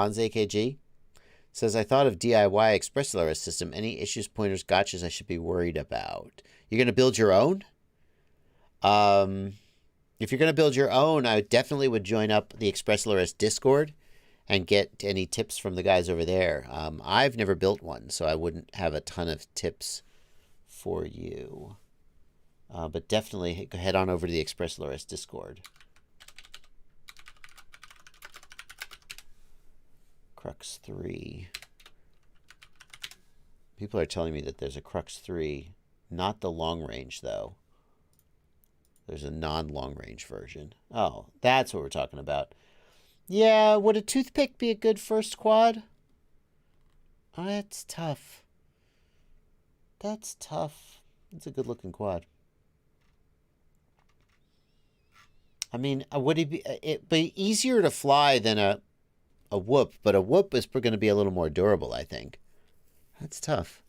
AKG says, I thought of DIY ExpressLRS system. Any issues, pointers, gotchas I should be worried about? You're going to build your own? If you're going to build your own, I definitely would join up the ExpressLRS Discord and get any tips from the guys over there. I've never built one, so I wouldn't have a ton of tips for you. But definitely head on over to the ExpressLRS Discord. Crux 3. People are telling me that there's a Crux 3. Not the long range, though. There's a non-long range version. Oh, that's what we're talking about. Yeah, would a toothpick be a good first quad? Oh, that's tough. That's tough. It's a good-looking quad. I mean, would it be easier to fly than a whoop? But a whoop is going to be a little more durable, I think. That's tough.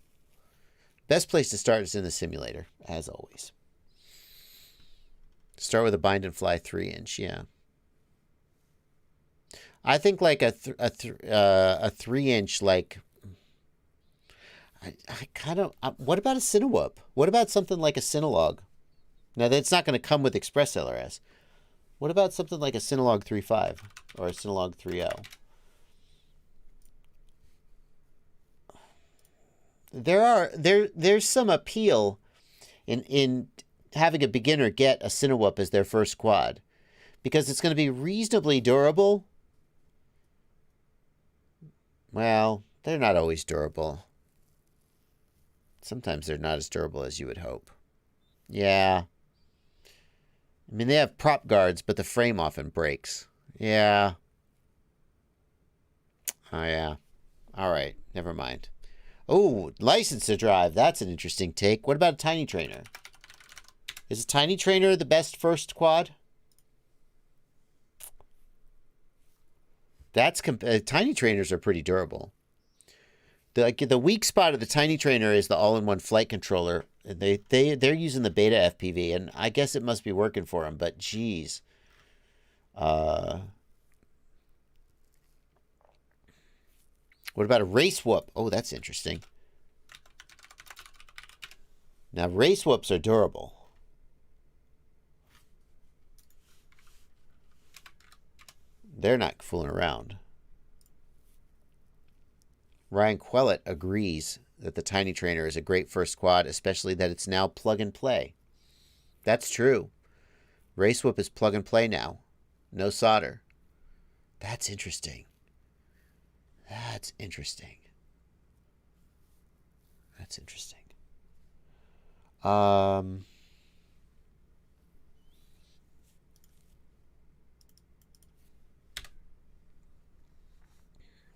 Best place to start is in the simulator, as always. Start with a bind and fly 3-inch, yeah. I think like a 3-inch, like, I kind of, what about a Cinewhoop? What about something like a Cinelog? Now, that's not going to come with ExpressLRS. What about something like a Cinelog 3.5 or a Cinelog 3.0? There's some appeal in having a beginner get a Cinewhoop as their first quad, because it's going to be reasonably durable. Well, they're not always durable. Sometimes they're not as durable as you would hope. Yeah. I mean, they have prop guards, but the frame often breaks. Yeah. Oh, yeah. All right. Never mind. Oh, license to drive. That's an interesting take. What about a Tiny Trainer? Is a Tiny Trainer the best first quad? Tiny Trainers are pretty durable. The weak spot of the Tiny Trainer is the all-in-one flight controller. They're using the beta FPV, and I guess it must be working for them. But geez, what about a Race Whoop? Oh, that's interesting. Now, Race Whoops are durable. They're not fooling around. Ryan Quellet agrees that the Tiny Trainer is a great first quad, especially that it's now plug and play. That's true. Race Whoop is plug and play now. No solder. That's interesting. That's interesting. That's interesting.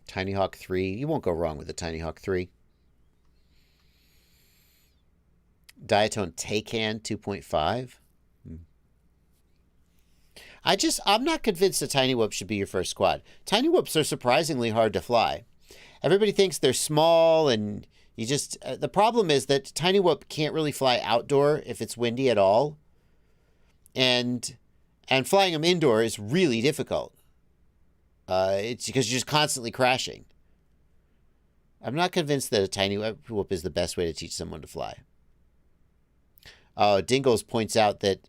Tiny Hawk 3. You won't go wrong with the Tiny Hawk 3. Diatone Taycan 2.5. I'm not convinced a Tiny Whoop should be your first quad. Tiny Whoops are surprisingly hard to fly. Everybody thinks they're small, and you just... the problem is that Tiny Whoop can't really fly outdoor if it's windy at all. And flying them indoor is really difficult. It's because you're just constantly crashing. I'm not convinced that a Tiny Whoop is the best way to teach someone to fly. Oh, Dingles points out that,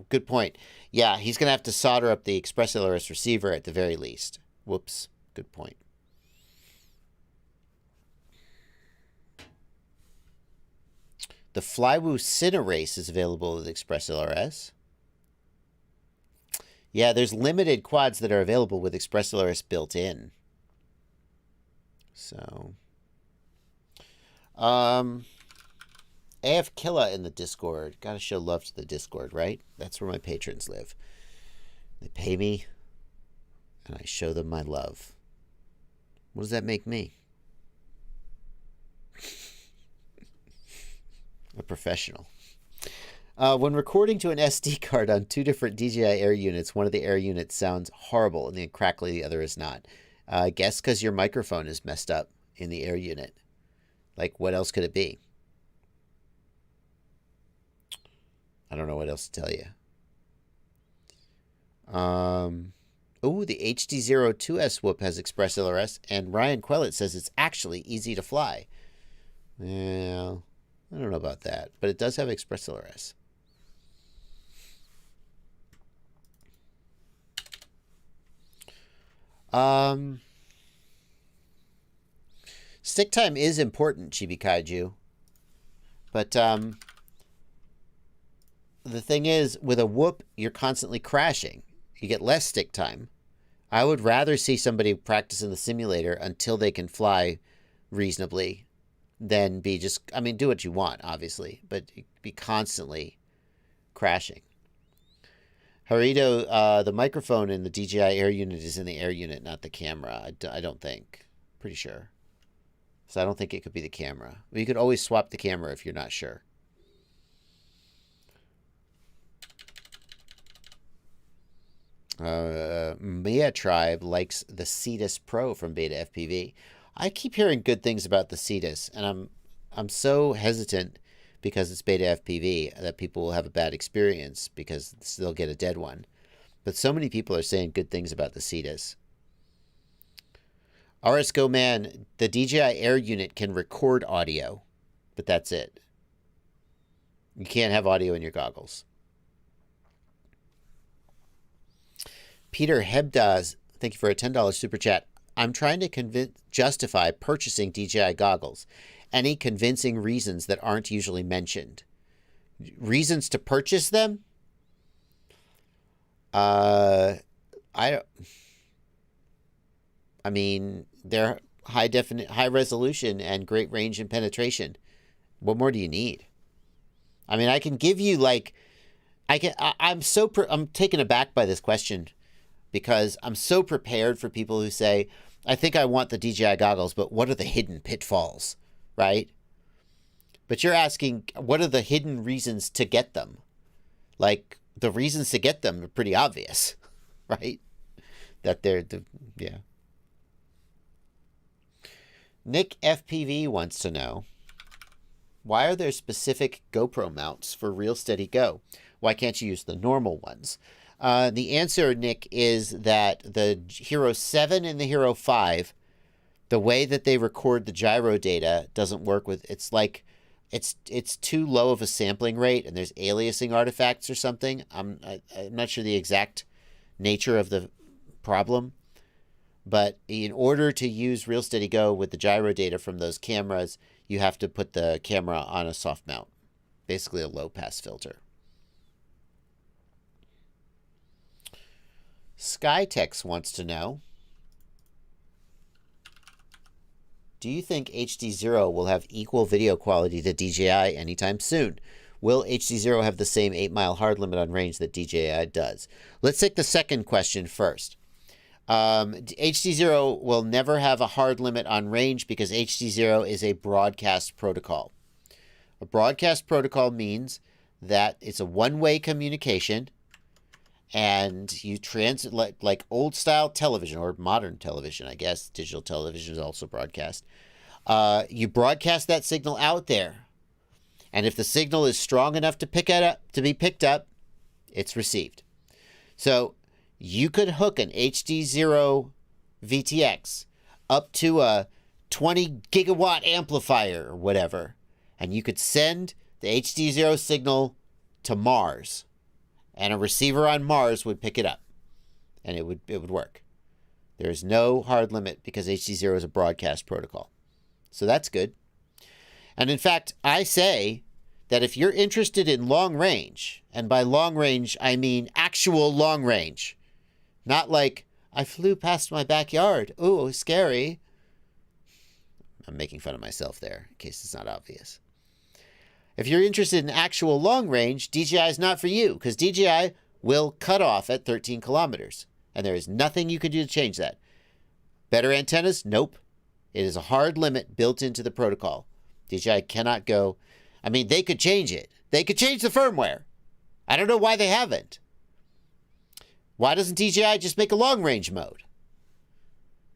good point. Yeah, he's going to have to solder up the ExpressLRS receiver at the very least. Whoops, good point. The Flywoo Cinerace is available with ExpressLRS. Yeah, there's limited quads that are available with ExpressLRS built in. So, AF Killa in the Discord. Gotta show love to the Discord, right? That's where my patrons live. They pay me, and I show them my love. What does that make me? A professional. When recording to an SD card on 2 different DJI Air units, one of the Air units sounds horrible and then crackly, the other is not. I guess because your microphone is messed up in the Air unit. Like, what else could it be? I don't know what else to tell you. Oh, the HDZero 2S whoop has ExpressLRS, and Ryan Quellet says it's actually easy to fly. Well, I don't know about that, but it does have ExpressLRS. Stick time is important, Chibi Kaiju. But the thing is, with a whoop, you're constantly crashing. You get less stick time. I would rather see somebody practice in the simulator until they can fly reasonably than be just, I mean, do what you want, obviously, but be constantly crashing. Harito, the microphone in the DJI Air unit is in the Air unit, not the camera. I don't think. Pretty sure. So I don't think it could be the camera. But you could always swap the camera if you're not sure. Mia Tribe likes the Cetus Pro from Beta FPV. I keep hearing good things about the Cetus, and I'm so hesitant because it's Beta FPV that people will have a bad experience because they'll get a dead one. But so many people are saying good things about the Cetus. RS Go Man, the DJI Air unit can record audio, but that's it. You can't have audio in your goggles. Peter Hebdaz, thank you for a $10 super chat. I'm trying to justify purchasing DJI goggles. Any convincing reasons that aren't usually mentioned? Reasons to purchase them? I mean, they're high resolution and great range and penetration. What more do you need? I mean, I can give you like, I'm taken aback by this question because I'm so prepared for people who say, I think I want the DJI goggles, but what are the hidden pitfalls, right? But you're asking, what are the hidden reasons to get them? Like, the reasons to get them are pretty obvious, right? That yeah. Nick FPV wants to know, why are there specific GoPro mounts for Real Steady Go? Why can't you use the normal ones? The answer, Nick, is that the Hero 7 and the Hero 5, the way that they record the gyro data doesn't work with, it's like, it's too low of a sampling rate and there's aliasing artifacts or something. I'm not sure the exact nature of the problem, but in order to use Real Steady Go with the gyro data from those cameras, you have to put the camera on a soft mount, basically a low pass filter. Skytex wants to know, do you think HDZero will have equal video quality to DJI anytime soon? Will HDZero have the same 8-mile hard limit on range that DJI does? Let's take the second question first. HDZero will never have a hard limit on range because HDZero is a broadcast protocol. A broadcast protocol means that it's a one-way communication, and you like old style television or modern television, I guess. Digital television is also broadcast. You broadcast that signal out there, and if the signal is strong enough to be picked up, it's received. So you could hook an HDZero VTX up to a 20 gigawatt amplifier or whatever, and you could send the HDZero signal to Mars, and a receiver on Mars would pick it up, and it would work. There is no hard limit because HDZero is a broadcast protocol. So that's good. And in fact, I say that if you're interested in long range, and by long range, I mean actual long range, not like, I flew past my backyard. Ooh, scary. I'm making fun of myself there, in case it's not obvious. If you're interested in actual long range, DJI is not for you, because DJI will cut off at 13 kilometers. And there is nothing you can do to change that. Better antennas? Nope. It is a hard limit built into the protocol. DJI cannot go. I mean, they could change it. They could change the firmware. I don't know why they haven't. Why doesn't DJI just make a long-range mode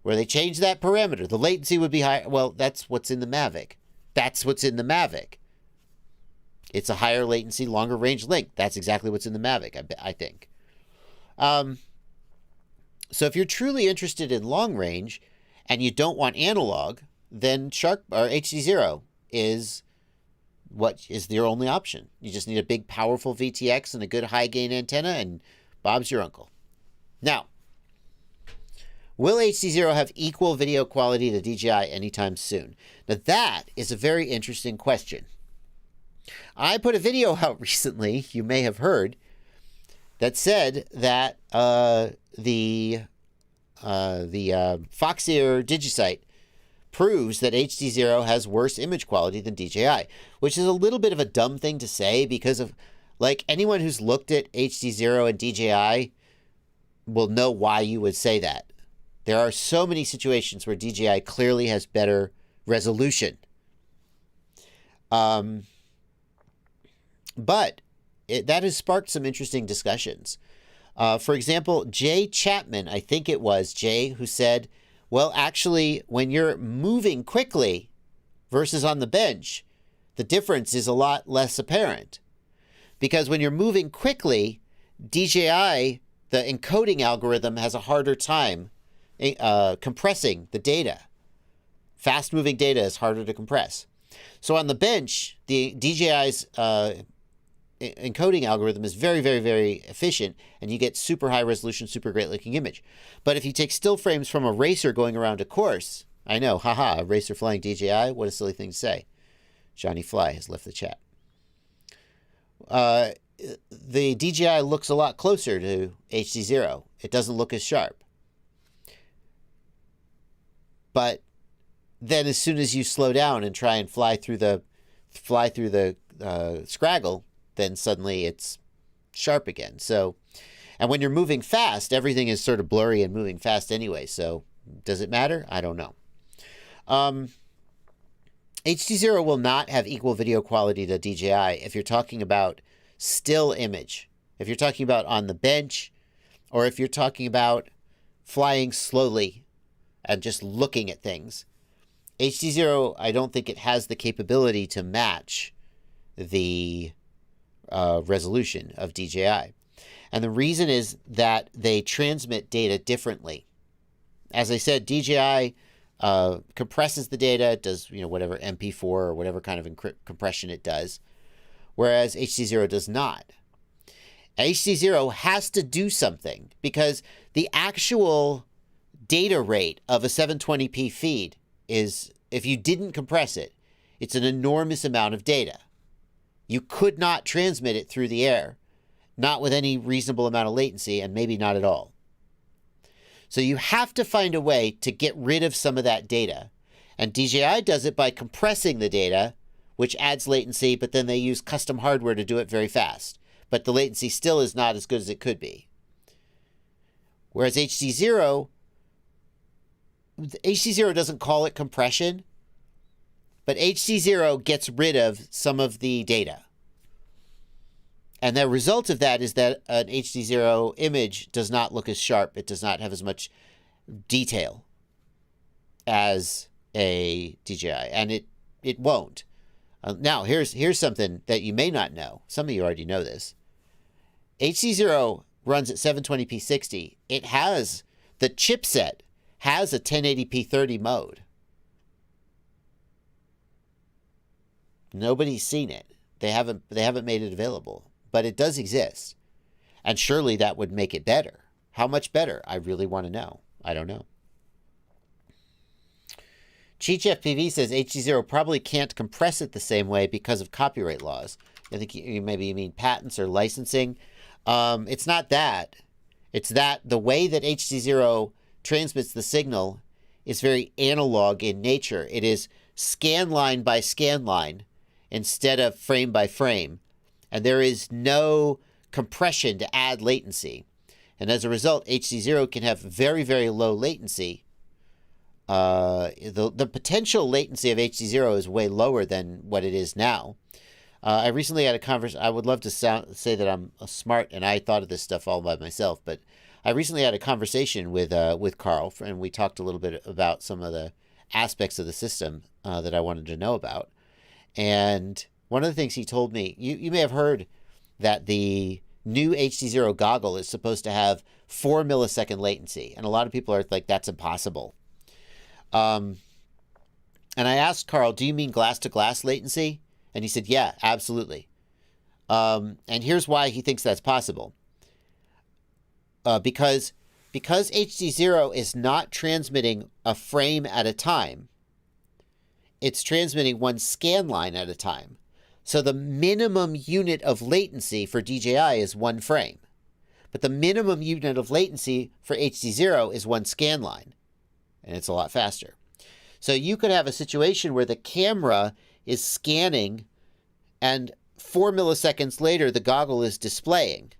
where they change that parameter? The latency would be higher. Well, that's what's in the Mavic. That's what's in the Mavic. It's a higher latency, longer range link. That's exactly what's in the Mavic, I think. So if you're truly interested in long range and you don't want analog, then HDZero is what is your only option. You just need a big, powerful VTX and a good high gain antenna, and Bob's your uncle. Now, will HDZero have equal video quality to DJI anytime soon? Now, that is a very interesting question. I put a video out recently, you may have heard, that said that the Foxeer DigiSite proves that HDZero has worse image quality than DJI, which is a little bit of a dumb thing to say because of, like, anyone who's looked at HDZero and DJI will know why you would say that. There are so many situations where DJI clearly has better resolution. But that has sparked some interesting discussions. For example, Jay Chapman, I think it was Jay, who said, well, actually, when you're moving quickly versus on the bench, the difference is a lot less apparent. Because when you're moving quickly, DJI, the encoding algorithm, has a harder time compressing the data. Fast-moving data is harder to compress. So on the bench, the DJI's encoding algorithm is very, very, very efficient, and you get super high resolution, super great looking image. But if you take still frames from a racer going around a course, I know, haha, a racer flying DJI, what a silly thing to say. Johnny Fly has left the chat. The DJI looks a lot closer to HDZero. It doesn't look as sharp. But then as soon as you slow down and try and fly through the scraggle, then suddenly it's sharp again. So, and when you're moving fast, everything is sort of blurry and moving fast anyway. So does it matter? I don't know. HDZero will not have equal video quality to DJI if you're talking about still image. If you're talking about on the bench, or if you're talking about flying slowly and just looking at things. HDZero, I don't think it has the capability to match the resolution of DJI. And the reason is that they transmit data differently. As I said, DJI compresses the data, does whatever MP4 or whatever kind of compression it does, whereas HDZero does not. HDZero has to do something because the actual data rate of a 720p feed is, if you didn't compress it, it's an enormous amount of data. You could not transmit it through the air, not with any reasonable amount of latency, and maybe not at all. So you have to find a way to get rid of some of that data. And DJI does it by compressing the data, which adds latency, but then they use custom hardware to do it very fast. But the latency still is not as good as it could be. Whereas HDZero doesn't call it compression, but HDZero gets rid of some of the data. And the result of that is that an HDZero image does not look as sharp. It does not have as much detail as a DJI, and it won't. Now, here's something that you may not know. Some of you already know this. HDZero runs at 720p 60. It has, the chipset has a 1080p 30 mode. Nobody's seen it. They haven't made it available, but it does exist. And surely that would make it better. How much better? I really want to know. I don't know. Cheech FPV says HDZero probably can't compress it the same way because of copyright laws. I think maybe you mean patents or licensing. It's not that. It's that the way that HDZero transmits the signal is very analog in nature. It is scan line by scan line instead of frame by frame. And there is no compression to add latency. And as a result, HDZero can have very, very low latency. The potential latency of HDZero is way lower than what it is now. I recently had a conversation. I would love to say that I'm smart and I thought of this stuff all by myself, but I recently had a conversation with Carl, and we talked a little bit about some of the aspects of the system that I wanted to know about. And one of the things he told me, you may have heard that the new HDZero goggle is supposed to have 4 millisecond latency, and a lot of people are like, that's impossible. And I asked Carl, do you mean glass-to-glass latency? And he said, yeah, absolutely. And here's why he thinks that's possible. Because HDZero is not transmitting a frame at a time, it's transmitting one scan line at a time. So the minimum unit of latency for DJI is 1 frame. But the minimum unit of latency for HDZero is 1 scan line. And it's a lot faster. So you could have a situation where the camera is scanning and 4 milliseconds later the goggle is displaying.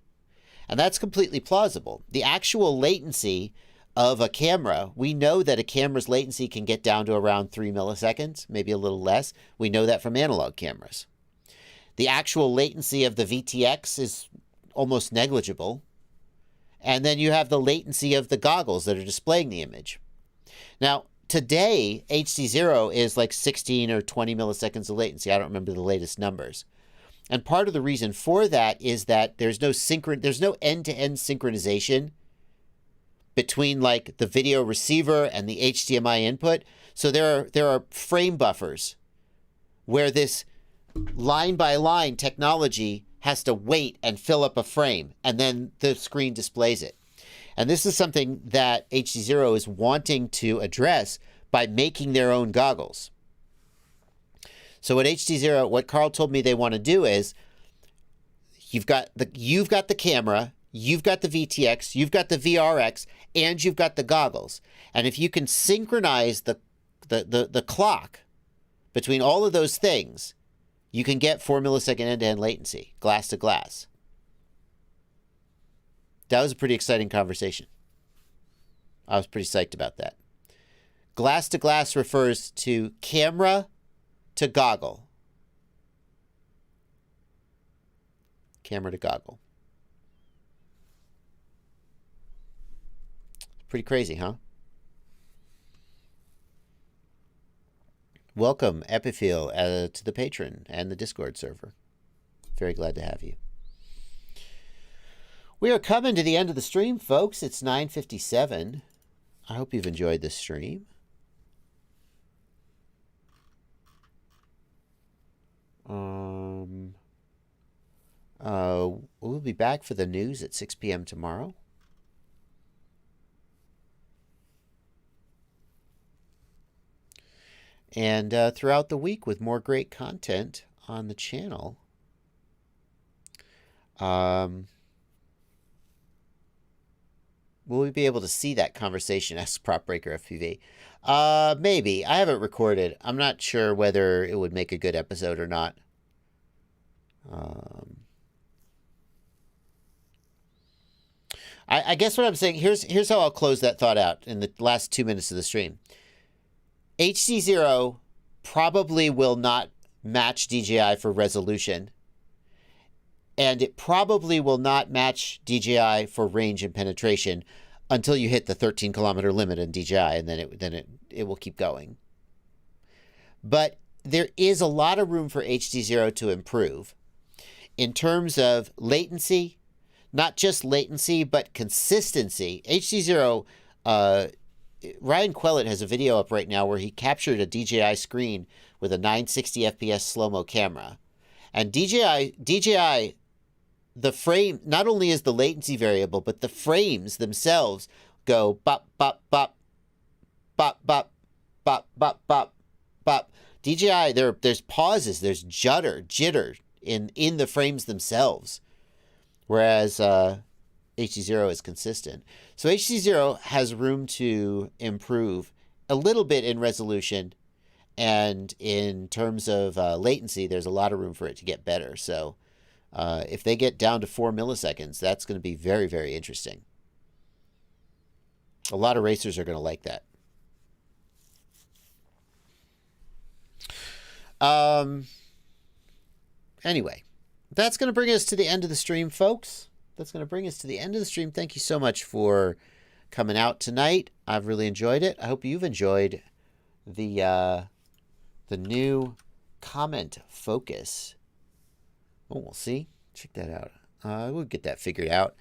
And that's completely plausible. The actual latency of a camera, we know that a camera's latency can get down to around 3 milliseconds, maybe a little less. We know that from analog cameras. The actual latency of the VTX is almost negligible. And then you have the latency of the goggles that are displaying the image. Now, today, HDZero is like 16 or 20 milliseconds of latency. I don't remember the latest numbers. And part of the reason for that is that there's no end-to-end synchronization between like the video receiver and the HDMI input. So there are frame buffers where this line-by-line technology has to wait and fill up a frame, and then the screen displays it. And this is something that HDZero is wanting to address by making their own goggles. So what Carl told me they want to do is, you've got the camera, you've got the VTX, you've got the VRX, and you've got the goggles. And if you can synchronize the clock between all of those things, you can get 4 millisecond end-to-end latency, glass to glass. That was a pretty exciting conversation. I was pretty psyched about that. Glass to glass refers to camera to goggle. Camera to goggle. Pretty crazy, huh? Welcome, Epiphiel, to the Patreon and the Discord server. Very glad to have you. We are coming to the end of the stream, folks. It's 9:57. I hope you've enjoyed this stream. We'll be back for the news at 6 p.m. tomorrow. And throughout the week with more great content on the channel. Will we be able to see that conversation? Asks PropBreaker FPV. Maybe. I haven't recorded. I'm not sure whether it would make a good episode or not. I guess what I'm saying, here's how I'll close that thought out in the last 2 minutes of the stream. HDZero probably will not match DJI for resolution. And it probably will not match DJI for range and penetration until you hit the 13-kilometer limit in DJI, and then it will keep going. But there is a lot of room for HDZero to improve in terms of latency, not just latency, but consistency. HDZero, Ryan Quellet has a video up right now where he captured a DJI screen with a 960 FPS slow-mo camera. And DJI, the frame, not only is the latency variable, but the frames themselves go bop, bop, bop, bop, bop, bop, bop, bop, bop. DJI, there's pauses, there's jitter in the frames themselves, whereas HDZero is consistent. So HDZero has room to improve a little bit in resolution, and in terms of latency, there's a lot of room for it to get better. So if they get down to 4 milliseconds, that's going to be very, very interesting. A lot of racers are going to like that. Anyway, that's going to bring us to the end of the stream, folks. That's going to bring us to the end of the stream. Thank you so much for coming out tonight. I've really enjoyed it. I hope you've enjoyed the new comment focus. Oh, we'll see. Check that out. We'll get that figured out.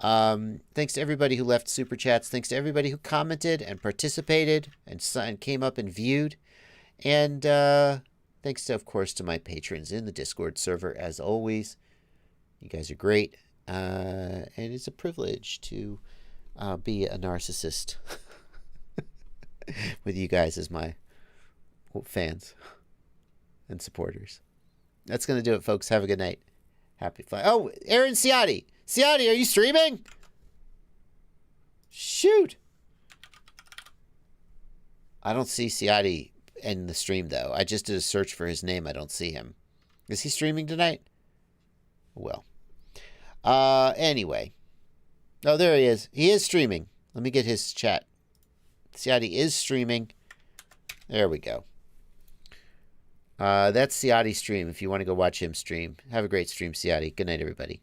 Thanks to everybody who left super chats. Thanks to everybody who commented and participated and came up and viewed. And thanks to, of course, to my patrons in the Discord server, as always. You guys are great. And it's a privilege to be a narcissist with you guys as my fans and supporters. That's going to do it, folks. Have a good night. Happy fly. Oh, Aaron Ciotti. Ciotti, are you streaming? Shoot. I don't see Ciotti in the stream, though. I just did a search for his name. I don't see him. Is he streaming tonight? Well. Anyway. Oh, there he is. He is streaming. Let me get his chat. Ciotti is streaming. There we go. That's Ciotti's stream if you want to go watch him stream. Have a great stream, Ciotti. Good night, everybody.